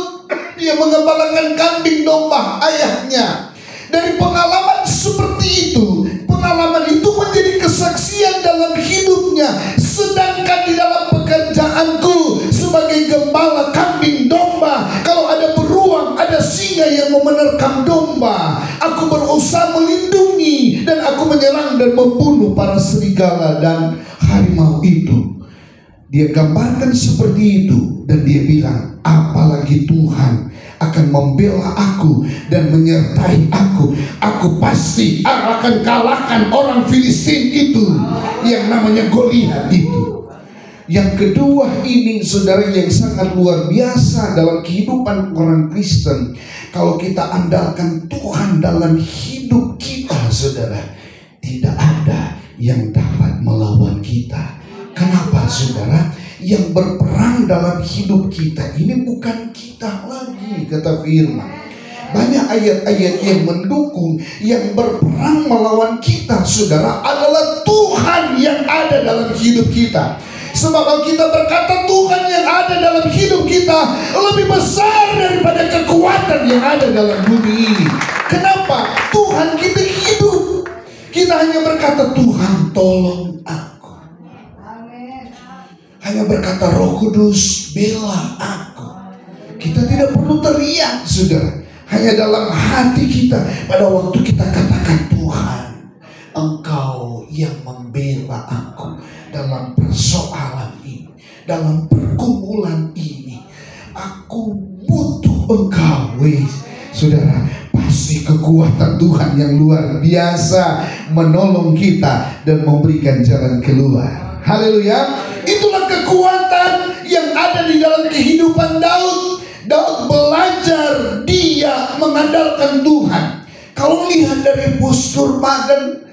dia mengembalakan kambing domba ayahnya. Dari pengalaman seperti itu, pengalaman itu menjadi kesaksian dalam hidupnya. Sedangkan di dalam pekerjaanku sebagai gembala kambing domba, kalau ada beruang, ada singa yang mau menerkam domba, aku berusaha melindungi dan aku menyerang dan membunuh para serigala dan harimau itu. Dia gambarkan seperti itu, dan dia bilang, apalagi Tuhan akan membela aku dan menyertai aku, aku pasti akan kalahkan orang Filistin itu yang namanya Goliat itu. Yang kedua ini, saudara, yang sangat luar biasa dalam kehidupan orang Kristen. Kalau kita andalkan Tuhan dalam hidup kita, saudara, tidak ada yang dapat melawan kita. Kenapa, saudara? Yang berperang dalam hidup kita ini bukan kita lagi, kata firman. Banyak ayat-ayat yang mendukung. Yang berperang melawan kita, saudara, adalah Tuhan yang ada dalam hidup kita. Sebab kalau kita berkata Tuhan yang ada dalam hidup kita lebih besar daripada kekuatan yang ada dalam bumi ini. Kenapa? Tuhan kita hidup. Kita hanya berkata, Tuhan tolong aku. Hanya berkata, Roh Kudus bela aku. Kita tidak perlu teriak, saudara. Hanya dalam hati kita, pada waktu kita katakan, Tuhan, Engkau yang membela aku dalam persoalan ini, dalam pergumulan ini. Aku butuh Engkau. Saudara, pasti kekuatan Tuhan yang luar biasa menolong kita dan memberikan jalan keluar. Haleluya. Itulah kekuatan yang ada di dalam kehidupan Daud. Daud belajar dia mengandalkan Tuhan. Kalau lihat dari postur badan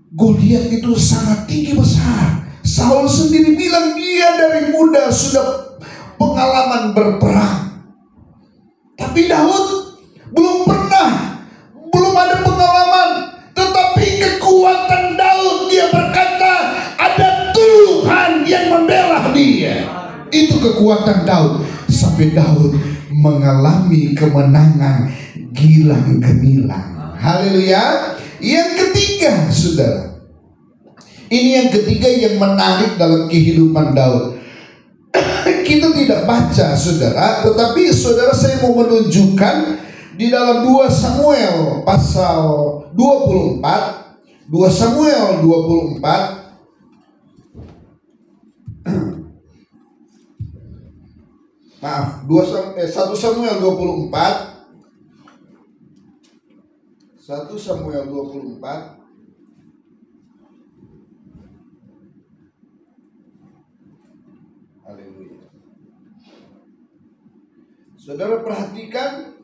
Goliat itu sangat tinggi besar. Saul sendiri bilang dia dari muda sudah pengalaman berperang. Tapi Daud belum ada pengalaman. Tetapi kekuatan Daud, dia berkata ada Tuhan yang membela dia. Itu kekuatan Daud. Sampai Daud mengalami kemenangan gilang gemilang. Haleluya. Yang ketiga, saudara, ini yang ketiga yang menarik dalam kehidupan Daud. kita tidak baca saudara, tetapi saudara saya mau menunjukkan di dalam 2 Samuel pasal 24, 2 Samuel 24 maaf, 1 Samuel 24, 1 Samuel 24 Haleluya. Saudara perhatikan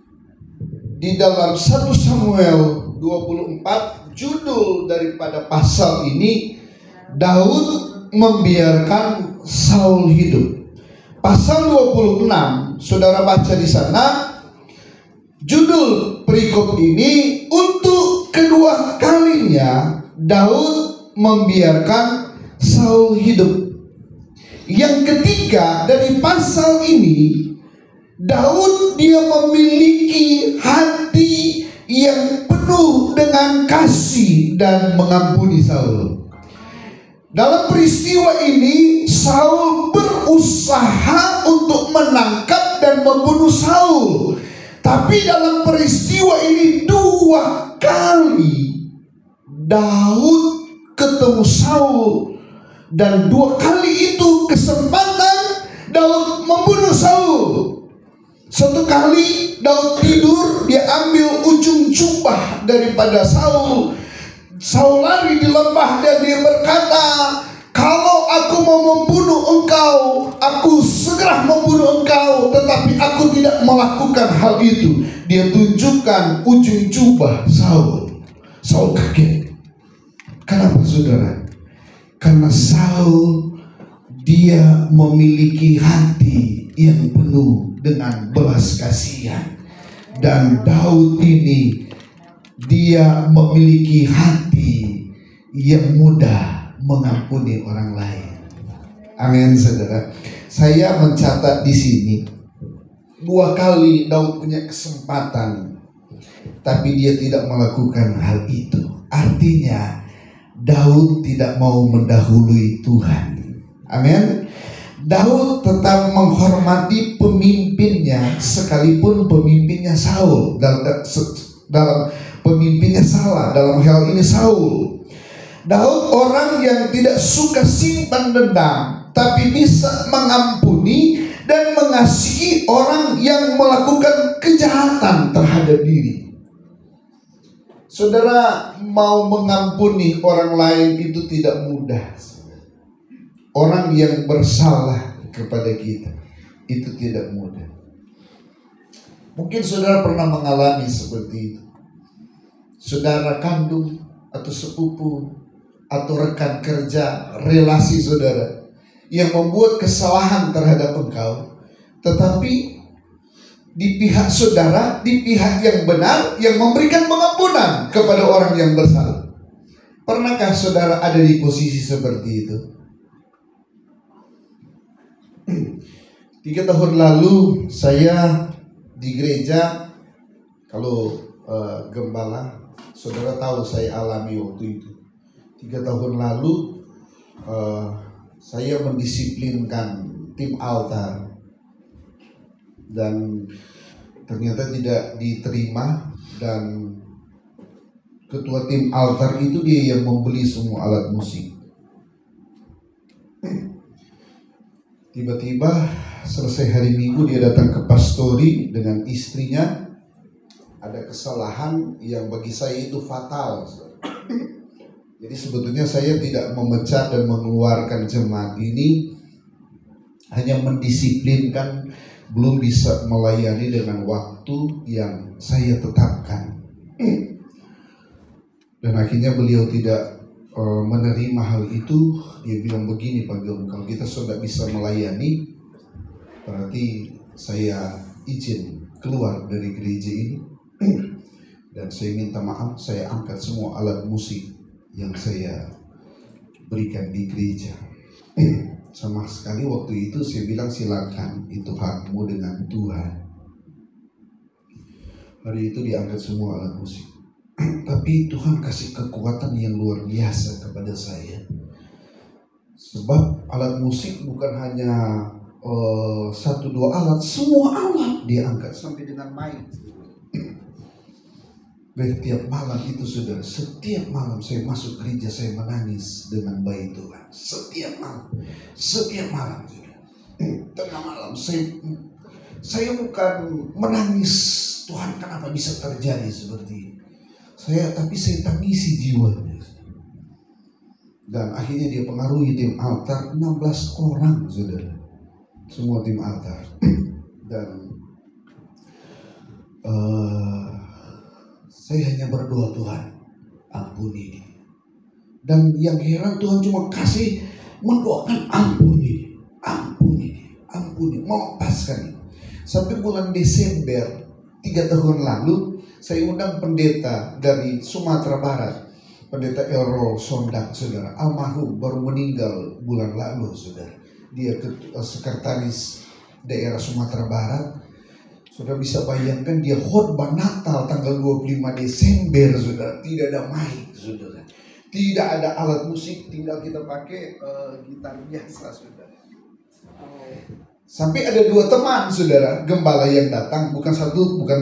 di dalam 1 Samuel 24, judul daripada pasal ini, Daud membiarkan Saul hidup. Pasal 26, saudara baca di sana, judul perikop ini, untuk kedua kalinya Daud membiarkan Saul hidup. Yang ketiga dari pasal ini, Daud dia memiliki hati yang penuh dengan kasih dan mengampuni Saul. Dalam peristiwa ini, Saul berusaha untuk menangkap dan membunuh Saul. Tapi dalam peristiwa ini 2 kali Daud ketemu Saul. Dan 2 kali itu kesempatan Daud membunuh Saul. 1 kali Daud tidur, dia ambil ujung jubah daripada Saul. Saul lari di lembah dan dia berkata, kalau aku mau membunuh engkau, aku segera membunuh engkau. Tetapi aku tidak melakukan hal itu. Dia tunjukkan ujung jubah Saul. Saul kaget. Kenapa saudara? Karena Saul dia memiliki hati yang penuh dengan belas kasihan. Dan Daud ini dia memiliki hati yang mudah mengampuni orang lain. Amin saudara. Saya mencatat di sini 2 kali Daud punya kesempatan, tapi dia tidak melakukan hal itu. Artinya Daud tidak mau mendahului Tuhan. Amin. Daud tetap menghormati pemimpinnya, sekalipun pemimpinnya Saul. Dalam pemimpinnya salah, dalam hal ini Saul. Daud orang yang tidak suka simpan dendam, tapi bisa mengampuni dan mengasihi orang yang melakukan kejahatan terhadap diri. Saudara, mau mengampuni orang lain itu tidak mudah. Orang yang bersalah kepada kita itu tidak mudah. Mungkin saudara pernah mengalami seperti itu. Saudara kandung atau sepupu atau rekan kerja, relasi saudara yang membuat kesalahan terhadap engkau, tetapi di pihak saudara, di pihak yang benar, yang memberikan pengampunan kepada orang yang bersalah. Pernahkah saudara ada di posisi seperti itu? 3 tahun lalu saya di gereja, kalau gembala, saudara tahu saya alami waktu itu. 3 tahun lalu saya mendisiplinkan tim altar. Dan ternyata tidak diterima, dan ketua tim altar itu dia yang membeli semua alat musik. Tiba-tiba selesai hari Minggu dia datang ke pastori dengan istrinya. Ada kesalahan yang bagi saya itu fatal. Jadi sebetulnya saya tidak memecat dan mengeluarkan jemaat ini, hanya mendisiplinkan, belum bisa melayani dengan waktu yang saya tetapkan. Dan akhirnya beliau tidak menerima hal itu. Dia bilang begini, Pak Gilm, kalau kita sudah bisa melayani, berarti saya izin keluar dari gereja ini. Dan saya minta maaf, saya angkat semua alat musik yang saya berikan di gereja. Sama sekali waktu itu saya bilang, silakan, itu hakmu dengan Tuhan. Hari itu diangkat semua alat musik. Tapi Tuhan kasih kekuatan yang luar biasa kepada saya. Sebab alat musik bukan hanya 1-2 alat, semua alat dia angkat sampai dengan mic. Setiap malam itu saudara, setiap malam saya masuk gereja saya menangis dengan bayi Tuhan. Setiap malam saudara. Tengah malam saya bukan menangis Tuhan kenapa bisa terjadi seperti ini. Tapi saya tangisi jiwanya. Dan akhirnya dia pengaruhi tim altar 16 orang saudara. Semua tim altar. Dan saya hanya berdoa, Tuhan ampuni. Dan yang heran Tuhan cuma kasih mendoakan ampuni, melepaskan. Sampai bulan Desember 3 tahun lalu saya undang pendeta dari Sumatera Barat, pendeta Elrol Sondang saudara, almarhum baru meninggal bulan lalu saudara. Dia sekretaris daerah Sumatera Barat. Saudara bisa bayangkan dia khotbah Natal tanggal 25 Desember saudara, tidak ada mic saudara, tidak ada alat musik, tinggal kita pakai gitar biasa saudara. Sampai ada 2 teman saudara gembala yang datang, bukan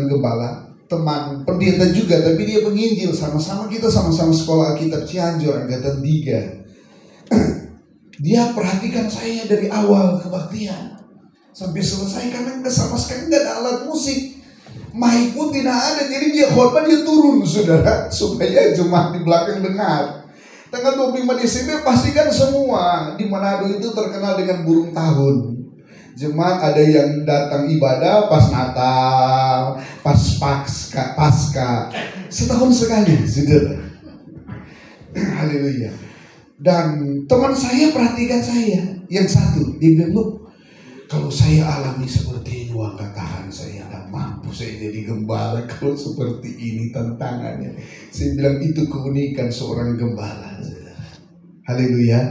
gembala, teman pendeta juga, tapi dia penginjil, sama-sama sekolah Alkitab Cianjur angkatan 3. Dia perhatikan saya dari awal kebaktian sampai selesai karena sama sekali nggak ada alat musik, mic pun tidak ada. Jadi dia khotbah dia turun saudara supaya jemaat di belakang dengar. Tanggal 25 Desember pastikan semua di Manado itu terkenal dengan burung tahun. Jemaat ada yang datang ibadah pas Natal, pas Pasca, setahun sekali saudara. Haleluya. Dan teman saya perhatikan saya, yang satu dia bilang, "Lu, kalau saya alami seperti ini, wah katakan saya tidak mampu saya jadi gembala kalau seperti ini tantangannya." Saya bilang itu keunikan seorang gembala. Haleluya.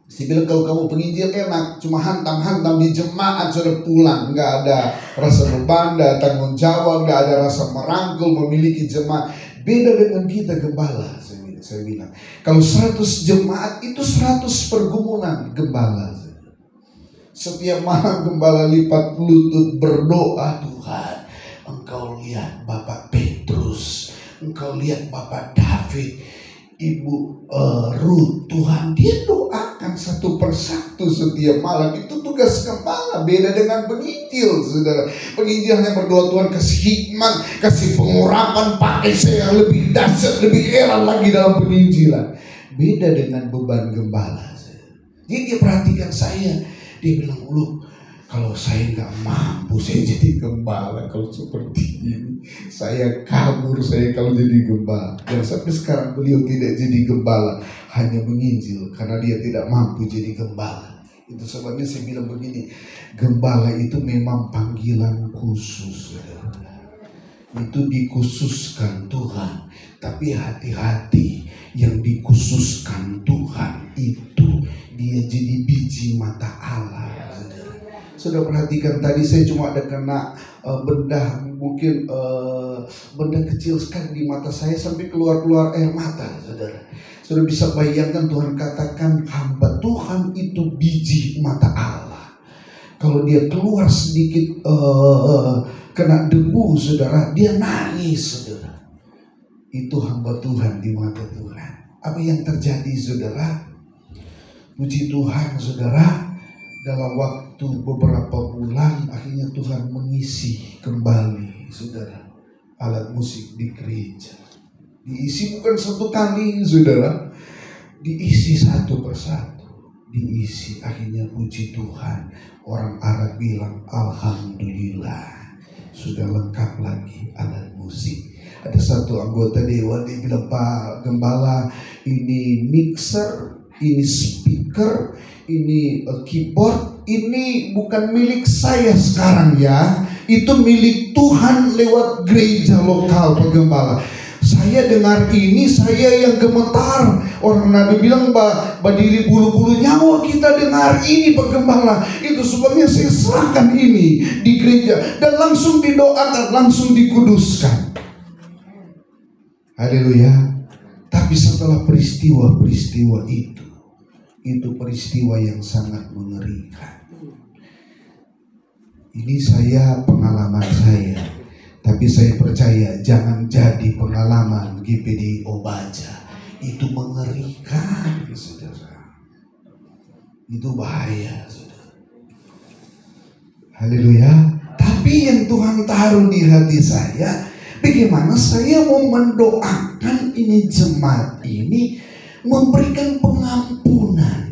Saya bilang kalau kamu penginjil enak, cuma hantam-hantam di jemaat sudah pulang, nggak ada rasa beban, nggak ada tanggung jawab, nggak ada rasa merangkul, memiliki jemaat. Beda dengan kita gembala. Saya bilang kalau 100 jemaat itu 100 pergumulan gembala. Setiap malam gembala lipat lutut berdoa, Tuhan, Engkau lihat Bapak Petrus, Engkau lihat Bapak David, Ibu Ruth, Tuhan, dia doakan satu persatu setiap malam. Itu tugas gembala, beda dengan penginjil, saudara. Penginjil hanya berdoa, Tuhan kasih hikmat, kasih pengurapan, pakai saya yang lebih dahsyat, lebih heran lagi dalam penginjilan. Beda dengan beban gembala. Jadi dia perhatikan saya. Dia bilang, "Lu, kalau saya nggak mampu saya jadi gembala kalau seperti ini. Saya kabur saya kalau jadi gembala." Dan sampai sekarang beliau tidak jadi gembala, hanya menginjil karena dia tidak mampu jadi gembala. Itu sebabnya saya bilang begini, gembala itu memang panggilan khusus. Itu dikhususkan Tuhan. Tapi hati-hati, yang dikhususkan Tuhan itu dia jadi biji mata Allah. Sudah perhatikan tadi saya cuma ada kena benda, mungkin benda kecil sekali di mata saya sampai keluar air mata, saudara. Sudah bisa bayangkan Tuhan katakan hamba Tuhan itu biji mata Allah. Kalau dia keluar sedikit kena debu, saudara, dia nangis, saudara. Itu hamba Tuhan di mata Tuhan. Apa yang terjadi, saudara? Puji Tuhan, saudara, dalam waktu beberapa bulan akhirnya Tuhan mengisi kembali, saudara, alat musik di gereja. Diisi bukan satu kali, saudara, diisi satu persatu, diisi. Akhirnya puji Tuhan, orang Arab bilang alhamdulillah, sudah lengkap lagi alat musik. Ada satu anggota dewan dia bilang, "Pak Gembala, ini mixer, ini speaker, ini keyboard, ini bukan milik saya sekarang ya. Itu milik Tuhan lewat gereja lokal Pak Gembala. Saya dengar ini, saya yang gemetar. Orang Nabi bilang, berdiri bulu-bulu nyawa kita dengar ini Pak Gembala. Itu sebabnya saya serahkan ini di gereja." Dan langsung didoakan, langsung dikuduskan. Haleluya. Tapi setelah peristiwa-peristiwa itu peristiwa yang sangat mengerikan. Ini pengalaman saya. Tapi saya percaya jangan jadi pengalaman GPD Obaja. Itu mengerikan, saudara. Itu bahaya, saudara. Haleluya. Tapi yang Tuhan taruh di hati saya, bagaimana saya mau mendoakan ini jemaat ini memberikan pengampunan.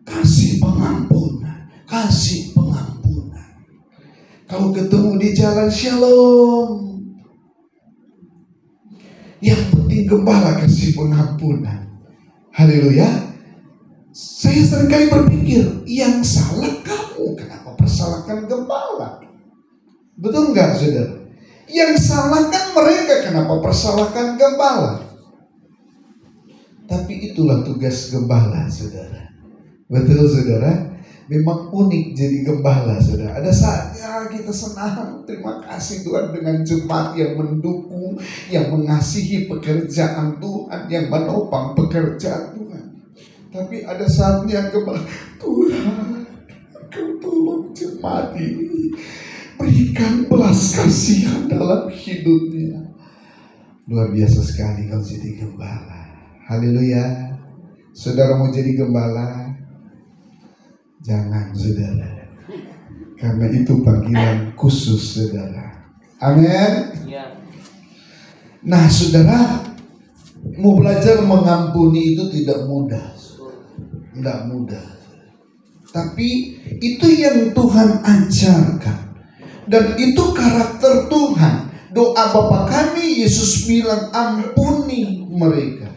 Kasih pengampunan. Kasih pengampunan. Kalau ketemu di jalan shalom, yang penting gembala kasih pengampunan. Haleluya. Saya seringkali berpikir, yang salah kamu, kenapa persalahkan gembala? Betul nggak, saudara? Yang salah kan mereka, kenapa persalahkan gembala? Tapi itulah tugas gembala, saudara. Betul, saudara? Memang unik jadi gembala, saudara. Ada saatnya kita senang, terima kasih Tuhan dengan jemaat yang mendukung, yang mengasihi pekerjaan Tuhan, yang menopang pekerjaan Tuhan. Tapi ada saatnya gembala, Tuhan, Kau tolong jemaat ini, berikan belas kasihan dalam hidupnya. Luar biasa sekali kalau jadi gembala. Haleluya. Saudara mau jadi gembala? Jangan, saudara. Karena itu panggilan khusus, saudara. Amin. Nah, saudara, mau belajar mengampuni itu tidak mudah. Tidak mudah. Tapi itu yang Tuhan ajarkan. Dan itu karakter Tuhan. Doa Bapa kami, Yesus bilang ampuni mereka.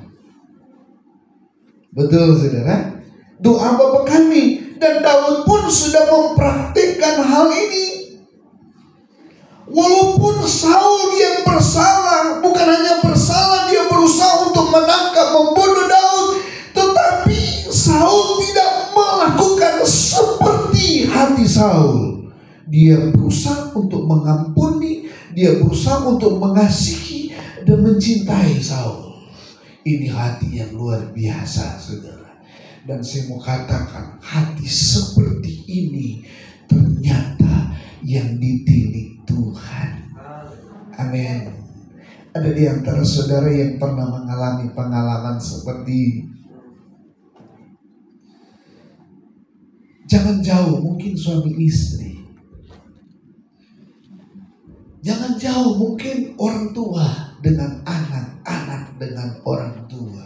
Betul, saudara? Doa Bapa kami. Dan Daud pun sudah mempraktikkan hal ini. Walaupun Saul yang bersalah, bukan hanya bersalah, dia berusaha untuk menangkap, membunuh Daud. Tetapi Saul tidak melakukan seperti hati Saul. Dia berusaha untuk mengampuni, dia berusaha untuk mengasihi dan mencintai Saul. Ini hati yang luar biasa, saudara. Dan saya mau katakan, hati seperti ini ternyata yang ditilik Tuhan. Amin. Ada di antara saudara yang pernah mengalami pengalaman seperti ini. Jangan jauh, mungkin suami istri. Jangan jauh, mungkin orang tua dengan anak, anak dengan orang tua.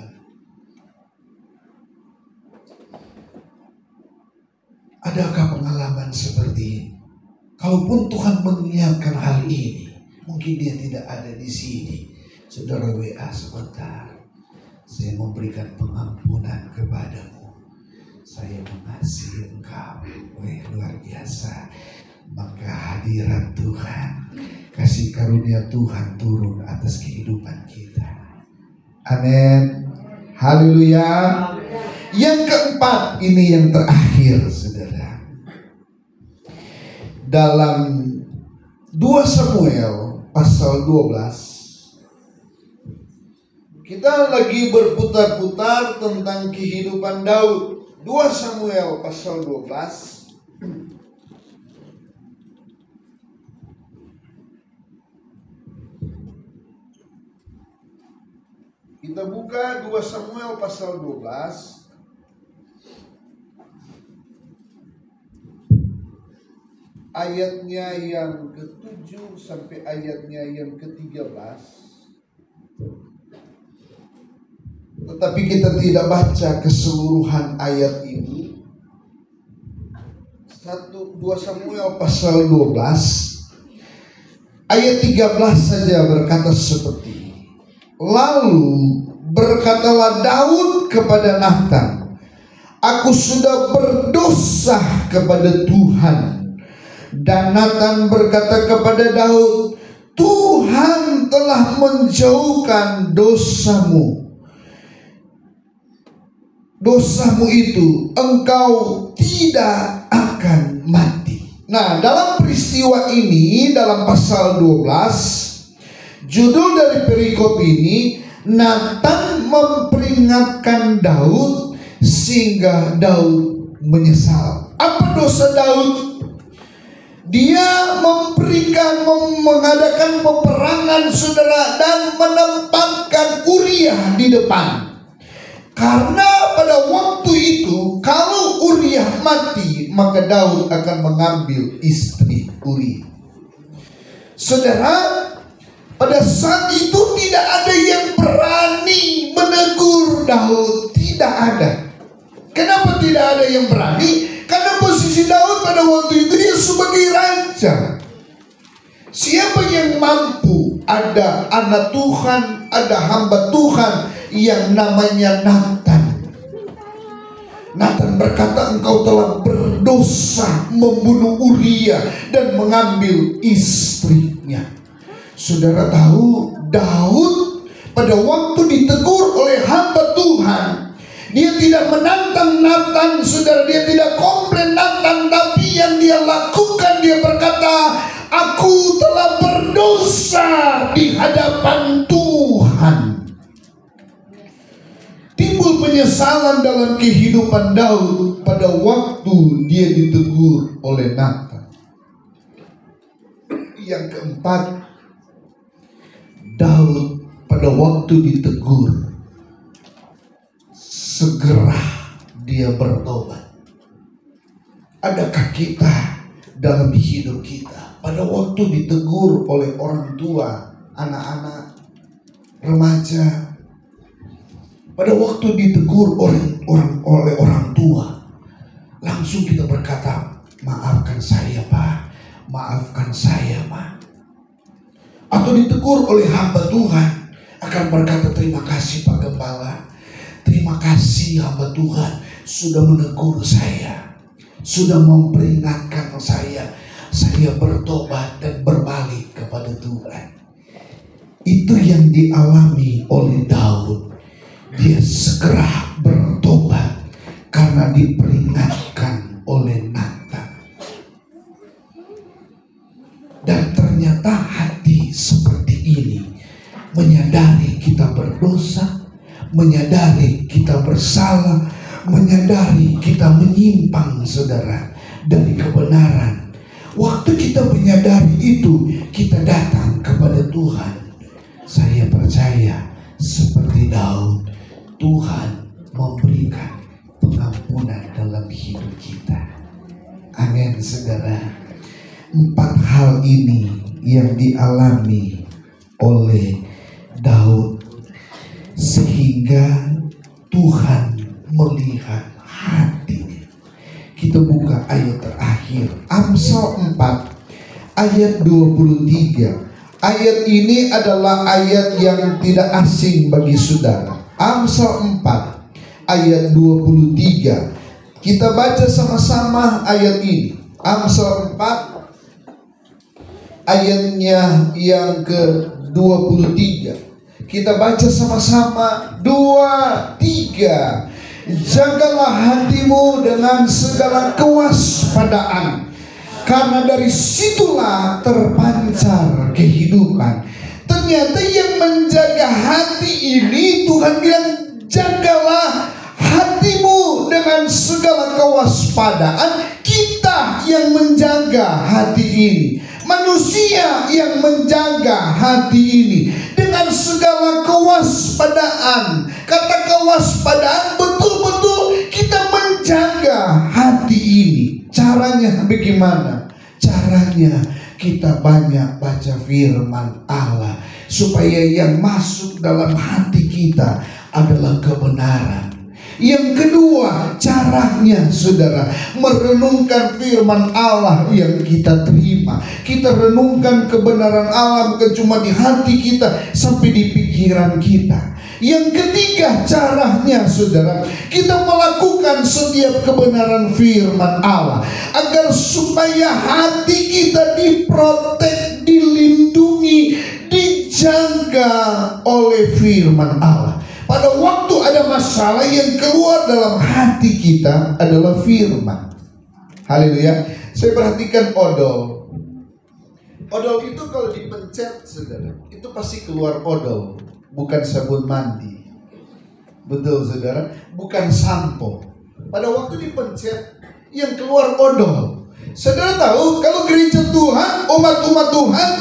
Adakah pengalaman seperti ini? Kalaupun Tuhan mengingatkan hal ini, mungkin dia tidak ada di sini. Saudara WA sebentar. Saya memberikan pengampunan kepadamu. Saya mengasihi engkau. Wah, luar biasa. Maka hadirat Tuhan, kasih karunia Tuhan turun atas kehidupan kita. Amin. Haleluya. Yang keempat, ini yang terakhir, saudara. Dalam 2 Samuel pasal 12, kita lagi berputar-putar tentang kehidupan Daud. 2 Samuel pasal 12. Kita buka 2 Samuel pasal 12. Ayatnya yang ke-7 sampai ayatnya yang ke-13. Tetapi kita tidak baca keseluruhan ayat ini. 2 Samuel pasal 12 ayat 13 saja berkata seperti ini. Lalu berkatalah Daud kepada Nathan, aku sudah berdosa kepada Tuhan. Dan Nathan berkata kepada Daud, Tuhan telah menjauhkan dosamu. Dosamu itu engkau tidak akan mati. Nah, dalam peristiwa ini, dalam pasal 12, judul dari perikop ini, Nathan memperingatkan Daud sehingga Daud menyesal. Apa dosa Daud? Dia mengadakan peperangan, saudara, dan menempatkan Uriah di depan. Karena pada waktu itu kalau Uriah mati, maka Daud akan mengambil istri Uriah. Saudara, pada saat itu tidak ada yang berani menegur Daud. Tidak ada. Kenapa tidak ada yang berani? Karena posisi Daud pada waktu itu dia sebagai raja. Siapa yang mampu? Ada anak Tuhan, ada hamba Tuhan yang namanya Nathan. Nathan berkata, engkau telah berdosa membunuh Uriah dan mengambil istrinya. Saudara tahu, Daud pada waktu ditegur oleh hamba Tuhan, dia tidak menantang Nathan, saudara, dia tidak komplain Nathan, tapi yang dia lakukan, dia berkata, aku telah berdosa di hadapan Tuhan. Timbul penyesalan dalam kehidupan Daud pada waktu dia ditegur oleh Nathan. Yang keempat, Daud pada waktu ditegur, segera dia bertobat. Adakah kita dalam hidup kita pada waktu ditegur oleh orang tua, anak-anak, remaja, pada waktu ditegur oleh orang tua, langsung kita berkata, maafkan saya Pak, maafkan saya Pak. Atau ditegur oleh hamba Tuhan, akan berkata, terima kasih Pak Gembala, terima kasih hamba Tuhan sudah menegur saya, sudah memperingatkan saya bertobat dan berbalik kepada Tuhan. Itu yang dialami oleh Daud. Dia segera bertobat karena diperingatkan oleh Nathan. Dan ternyata hati seperti ini menyadari kita berdosa, menyadari kita bersalah, menyadari kita menyimpang, saudara, dari kebenaran. Waktu kita menyadari itu, kita datang kepada Tuhan. Saya percaya seperti Daud, Tuhan memberikan pengampunan dalam hidup kita. Amin, saudara. 4 hal ini yang dialami oleh Daud, sehingga Tuhan melihat hatinya. Kita buka ayat terakhir, Amsal 4 ayat 23. Ayat ini adalah ayat yang tidak asing bagi saudara. Amsal 4 ayat 23. Kita baca sama-sama ayat ini. Amsal 4 ayatnya yang ke-23. Kita baca sama-sama, 2, 3. Jagalah hatimu dengan segala kewaspadaan, karena dari situlah terpancar kehidupan. Ternyata yang menjaga hati ini, Tuhan bilang, jagalah hatimu dengan segala kewaspadaan. Kita yang menjaga hati ini, manusia yang menjaga hati ini dengan segala kewaspadaan. Kata kewaspadaan, betul-betul kita menjaga hati ini. Caranya bagaimana? Caranya kita banyak baca firman Allah, supaya yang masuk dalam hati kita adalah kebenaran. Yang kedua, caranya, saudara, merenungkan firman Allah yang kita terima. Kita renungkan kebenaran Allah bukan cuma di hati kita, sampai di pikiran kita. Yang ketiga, caranya, saudara, kita melakukan setiap kebenaran firman Allah, agar supaya hati kita diprotek, dilindungi, dijaga oleh firman Allah. Pada waktu ada masalah, yang keluar dalam hati kita adalah firman. Haleluya. Saya perhatikan odol. Odol itu kalau dipencet, saudara, itu pasti keluar odol, bukan sabun mandi. Betul, saudara, bukan sampo. Pada waktu dipencet, yang keluar odol. Saudara tahu kalau gereja Tuhan, umat-umat Tuhan,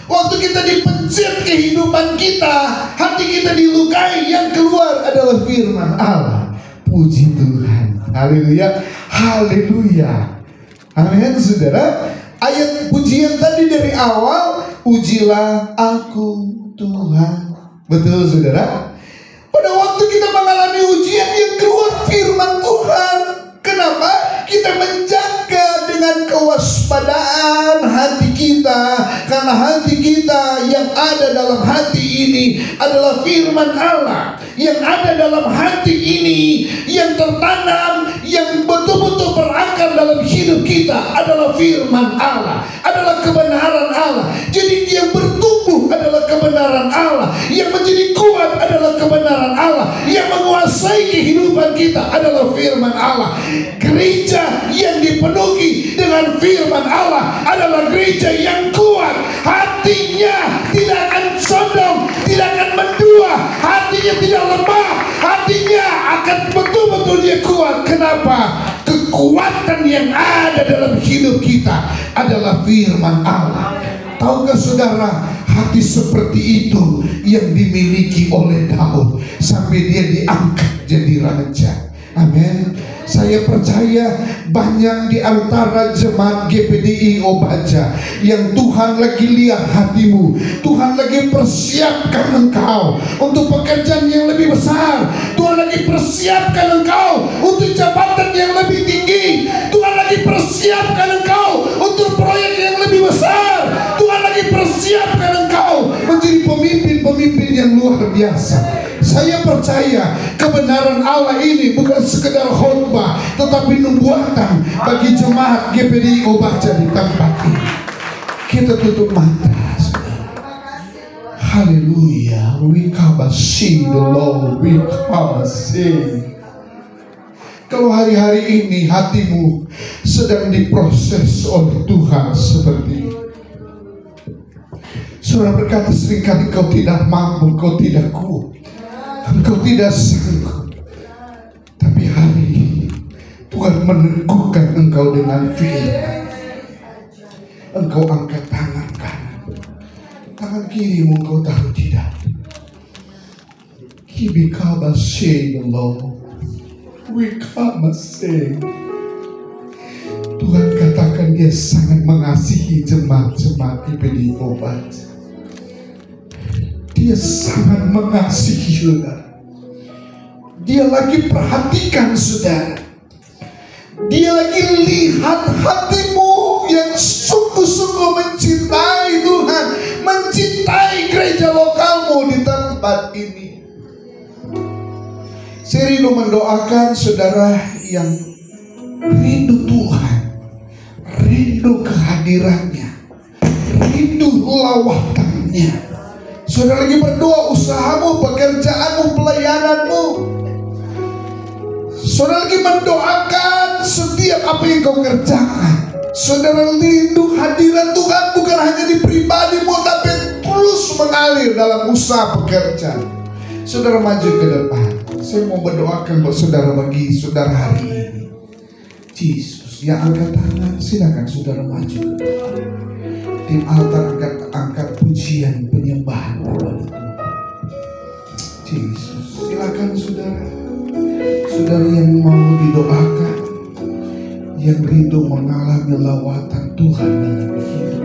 waktu kita dipencet kehidupan kita, hati kita dilukai, yang keluar adalah firman Allah. Puji Tuhan. Haleluya. Haleluya. Amin, saudara. Ayat pujian tadi dari awal, ujilah aku Tuhan. Betul, saudara. Pada waktu kita mengalami ujian, yang keluar firman Tuhan. Kenapa? Kita menjaga dengan kewaspadaan hati kita, karena hati kita yang ada dalam hati ini adalah firman Allah. Yang ada dalam hati ini, yang tertanam, yang betul-betul berakar dalam hidup kita adalah firman Allah, adalah kebenaran Allah. Jadi yang bertumbuh adalah kebenaran Allah, yang menjadi kuat adalah kebenaran Allah, yang menguasai kehidupan kita adalah firman Allah. Gereja yang dipenuhi dengan firman Allah adalah gereja yang kuat. Hatinya tidak akan sombong, tidak akan mendua, hatinya tidak lemah, hatinya akan betul-betul dia kuat. Kenapa? Kekuatan yang ada dalam hidup kita adalah firman Allah. Tahukah saudara, hati seperti itu yang dimiliki oleh Daud sampai dia diangkat jadi raja. Amin. Saya percaya banyak di antara jemaat GPDI Obaja yang Tuhan lagi lihat hatimu, Tuhan lagi persiapkan engkau untuk pekerjaan yang lebih besar, Tuhan lagi persiapkan engkau untuk jabatan yang lebih tinggi, Tuhan lagi persiapkan engkau untuk proyek yang lebih besar, Tuhan lagi persiapkan engkau menjadi pemimpin-pemimpin yang luar biasa. Saya percaya kebenaran Allah ini bukan sekedar khotbah, tetapi nubuatan bagi jemaat GPDI Obaja di tempat ini. Kita tutup mata, haleluya. We come see the Lord, we come see. Kalau hari-hari ini hatimu sedang diproses oleh Tuhan seperti ini, saudara berkata seringkali kau tidak mampu, kau tidak kuat, engkau tidak sanggup. Tapi hari ini Tuhan meneguhkan engkau dengan firman. Engkau angkat tangan kanan, tangan kirimu engkau taruh di dada. Kibikaba say the Lord, we come say. Tuhan katakan dia sangat mengasihi jemaat-jemaat GPDI Obaja. Dia sangat mengasihi saudara. Dia lagi perhatikan saudara. Dia lagi lihat hatimu yang sungguh-sungguh mencintai Tuhan, mencintai gereja lokalmu di tempat ini. Saya rindu mendoakan saudara yang rindu Tuhan, rindu kehadirannya, rindu lawatannya. Saudara lagi berdoa usahamu, pekerjaanmu, pelayananmu. Saudara lagi mendoakan setiap apa yang kau kerjakan. Saudara rindu hadirat Tuhan bukan hanya di pribadimu, tapi terus mengalir dalam usaha pekerjaan. Saudara maju ke depan. Saya mau berdoakan buat saudara, bagi saudara hari ini. Yesus yang angkat tangan, silakan saudara maju ke depan. Tim altar angkat pujian penyembahan kepada Tuhan. Yesus, silakan saudara. Saudara yang mau didoakan, yang rindu mengalami lawatan Tuhan dalam hidup.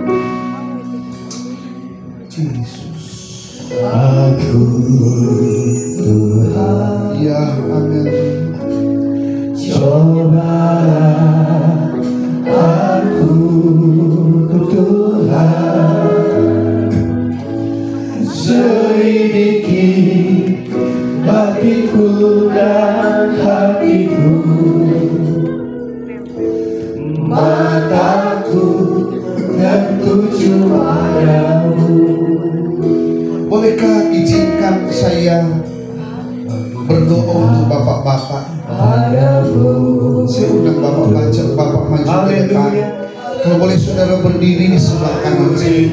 Yesus, Aku Tuhan, ya amin. cobalah aku Tuhan, selidiki batinku dan hatiku, mataku tertuju padamu. Bolehkah izinkan saya berdoa untuk bapak-bapak? Saya undang bapak baca, bapak maju ke depan. Kalau boleh saudara berdiri di sebelah kanan saya.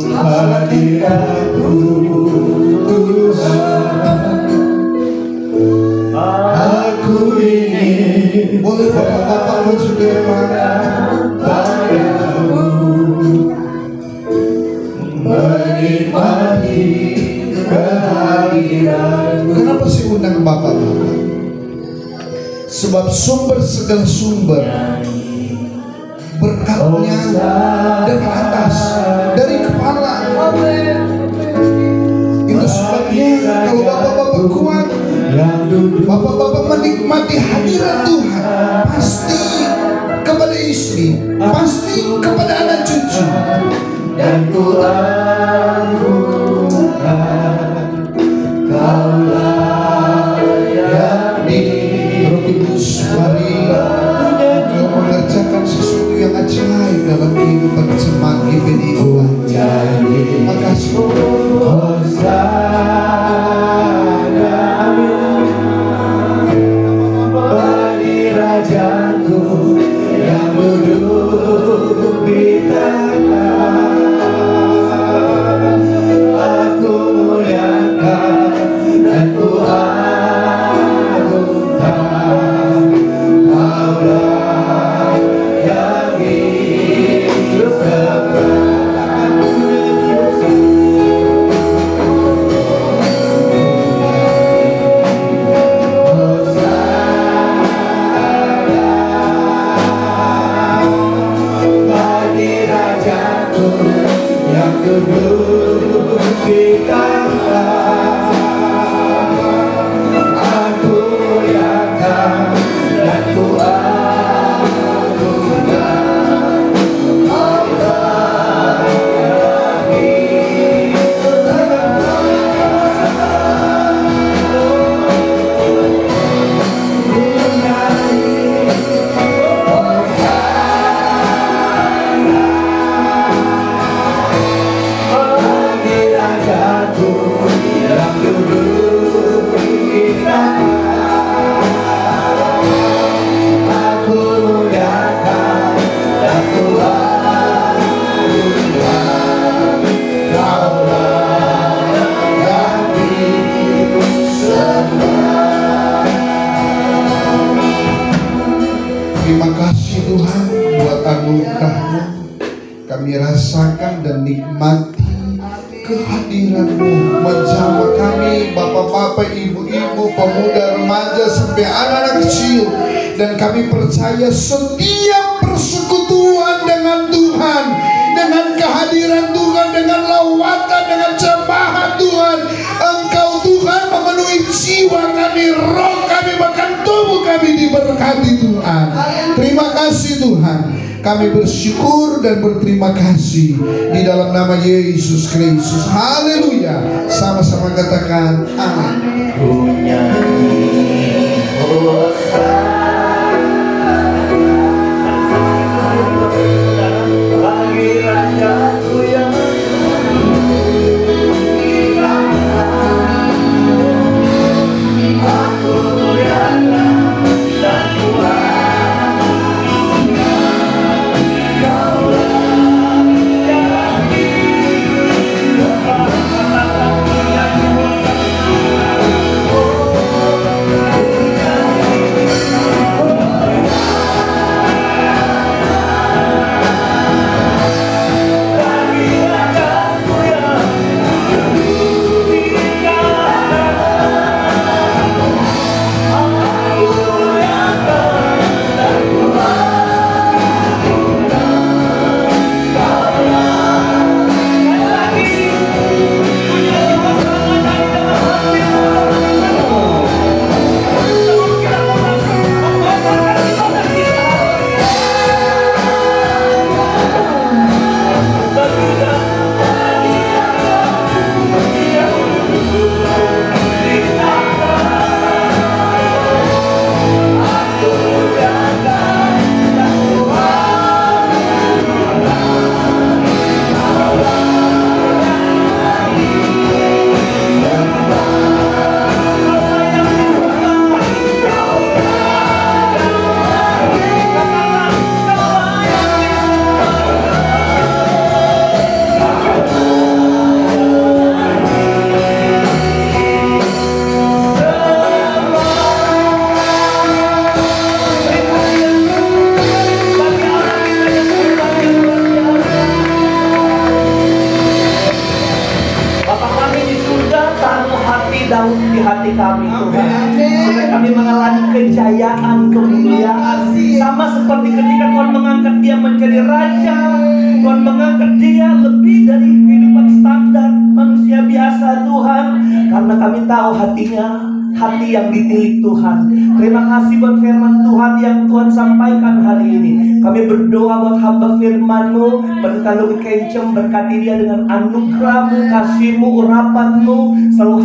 Hadiratku Tuhan, aku ingin Boleh bapak-bapak maju ke depan. Sebab sumber segala sumber berkatnya dari atas, dari kepala. Itu sebabnya kalau bapak-bapak kuat, bapak-bapak menikmati hadirat Tuhan, pasti kepada istri, pasti kepada anak cucu. Dan ku anugerahkan Kaulah yang di Roh Kudus, mari Kau mengerjakan sesuatu yang ajaib dalam kehidupan jemaat GPI. Terima kasih. Bagi Rajaku yang duduk di tanah, aku muliakan dan ku agungkan Kaulah yang hidup kekal. Bagi Rajaku yang duduk di tanah, aku muliakan dan ku agungkan Allah yang hidup bagi Rajaku yang duduk di tanah, aku muliakan dan ku agungkan Kaulah yang hidup selamanya. Terima kasih Tuhan buat anugerah-Mu. Kami rasakan dan nikmati kehadiran-Mu menjamah kami, bapak-bapak, ibu-ibu, pemuda, remaja, sampai anak-anak kecil. Dan kami percaya setiap persekutuan dengan Tuhan, dengan kehadiran Tuhan, dengan lawatan, dengan jemaat Tuhan, Engkau Tuhan memenuhi jiwa kami, roh kami, bahkan tubuh kami diberkati Tuhan. Terima kasih Tuhan. Kami bersyukur dan berterima kasih di dalam nama Yesus Kristus. Haleluya. Sama-sama katakan amin. Bagi Rajaku yang aku muliakan dan ku agungkan ketika Tuhan mengangkat dia menjadi raja, Tuhan mengangkat dia lebih dari kehidupan standar manusia biasa Tuhan. Karena kami tahu hatinya, hati yang ditilik Tuhan. Terima kasih buat firman Tuhan yang Tuhan sampaikan hari ini. Kami berdoa buat hamba firman-Mu, Pendeta Luki Kencem, berkati dia dengan anugerah-Mu, kasih-Mu, urapan-Mu, selalu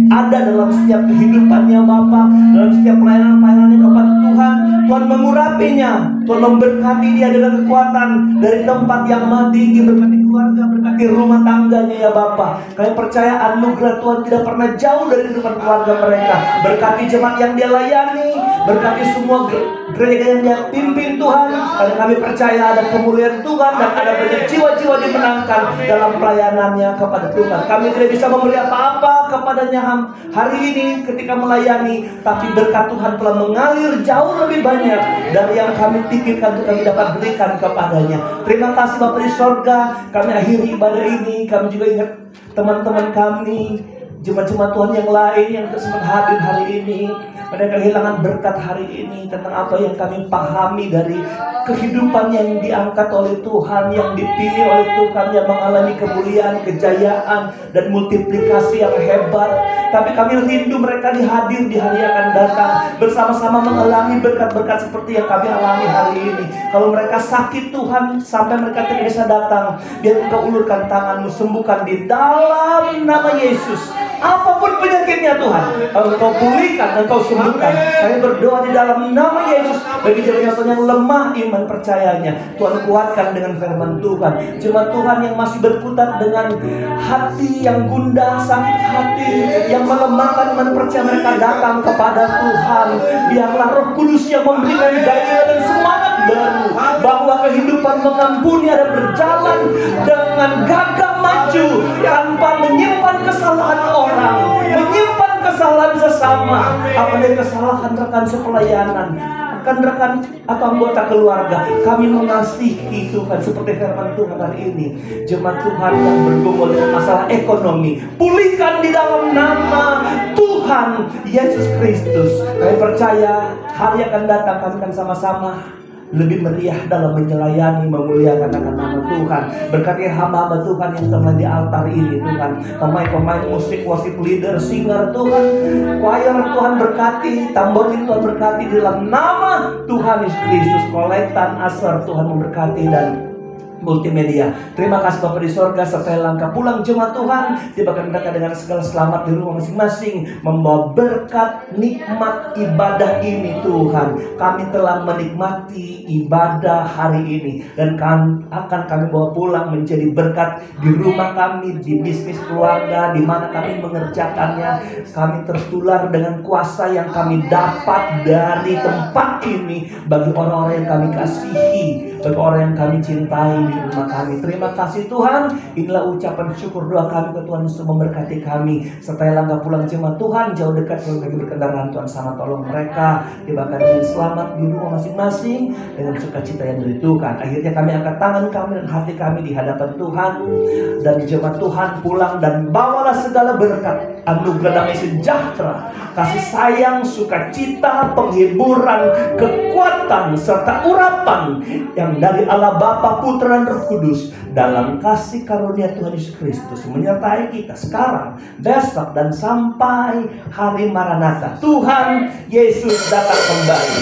ada dalam setiap kehidupannya Bapa, dalam setiap pelayanan-pelayanannya kepada Tuhan. Tuhan mengurapinya, Tuhan memberkati dia dengan kekuatan dari tempat yang maha tinggi, berkati keluarga, berkati rumah tangganya ya Bapa. Kami percaya anugerah Tuhan tidak pernah jauh dari kehidupan keluarga mereka. Berkati jemaat yang dia layani, berkati semua gereja yang dia pimpin Tuhan. Karena kami percaya ada kemuliaan Tuhan dan ada banyak jiwa-jiwa dimenangkan dalam pelayanannya kepada Tuhan. Kami tidak bisa memberi apa-apa kepadanya hari ini ketika melayani, tapi berkat Tuhan telah mengalir jauh lebih banyak dari yang kami pikirkan untuk kami dapat berikan kepadanya. Terima kasih Bapak di sorga. Kami akhiri ibadah ini. Kami juga ingat teman-teman kami, jemaat-jemaat Tuhan yang lain yang sempat hadir hari ini. Mereka kehilangan berkat hari ini tentang apa yang kami pahami dari kehidupan yang diangkat oleh Tuhan, yang dipilih oleh Tuhan, yang mengalami kemuliaan, kejayaan, dan multiplikasi yang hebat. Tapi kami rindu mereka dihadir di hari yang akan datang, bersama-sama mengalami berkat-berkat seperti yang kami alami hari ini. Kalau mereka sakit Tuhan, sampai mereka tidak bisa datang, biar Engkau ulurkan tangan-Mu, sembuhkan di dalam nama Yesus. Apapun penyakitnya Tuhan, Engkau pulihkan, Engkau sembuhkan. Kami berdoa di dalam nama Yesus. Bagi jemaat yang lemah iman percayanya, Tuhan kuatkan dengan firman Tuhan. Jemaat Tuhan yang masih berkutat dengan hati yang gundah, sakit hati, yang melemahkan iman percaya, mereka datang kepada Tuhan. Biarlah Roh Kudus yang memberikan gairah dan semangat baru, bahwa kehidupan mengampuni ada berjalan dengan gagah maju tanpa menyimpan kesalahan orang, menyimpan kesalahan sesama, apalagi kesalahan rekan sepelayanan, rekan-rekan atau anggota keluarga. Kami mengasihi Tuhan seperti firman Tuhan hari ini. Jemaat Tuhan yang bergumul dengan masalah ekonomi, pulihkan di dalam nama Tuhan Yesus Kristus. Kami percaya hari akan datang kami akan sama-sama lebih meriah dalam menyelayani, memuliakan akan nama Tuhan. Berkati hamba-hamba Tuhan yang telah di altar ini Tuhan, pemain-pemain musik, worship leader, singer Tuhan, choir Tuhan berkati, tamborin Tuhan berkati di dalam nama Tuhan Yesus Kristus. Kolektan asar Tuhan memberkati dan multimedia. Terima kasih Bapak di sorga, sertai langkah pulang jemaat Tuhan, tibakan mereka dengan segala selamat di rumah masing-masing, membawa berkat nikmat ibadah ini Tuhan. Kami telah menikmati ibadah hari ini dan akan kami bawa pulang menjadi berkat di rumah kami, di bisnis keluarga, di mana kami mengerjakannya. Kami tertular dengan kuasa yang kami dapat dari tempat ini bagi orang-orang yang kami kasihi, bagi orang yang kami cintai di rumah kami. Terima kasih Tuhan. Inilah ucapan syukur doa kami ke Tuhan untuk memberkati kami. Sertai langkah pulang jemaat Tuhan, jauh dekat kalau lagi berkendaraan, Tuhan sama tolong mereka, tibakan dengan selamat di rumah masing-masing dengan sukacita yang dari Tuhan. Akhirnya kami angkat tangan kami dan hati kami di hadapan Tuhan, dan jemaat Tuhan pulang dan bawalah segala berkat, anugerah damai sejahtera, kasih sayang, sukacita, penghiburan, kekuatan serta urapan yang dari Allah Bapa, Putra dan Roh Kudus dalam kasih karunia Tuhan Yesus Kristus menyertai kita sekarang, besok, dan sampai hari Maranatha. Tuhan Yesus datang kembali.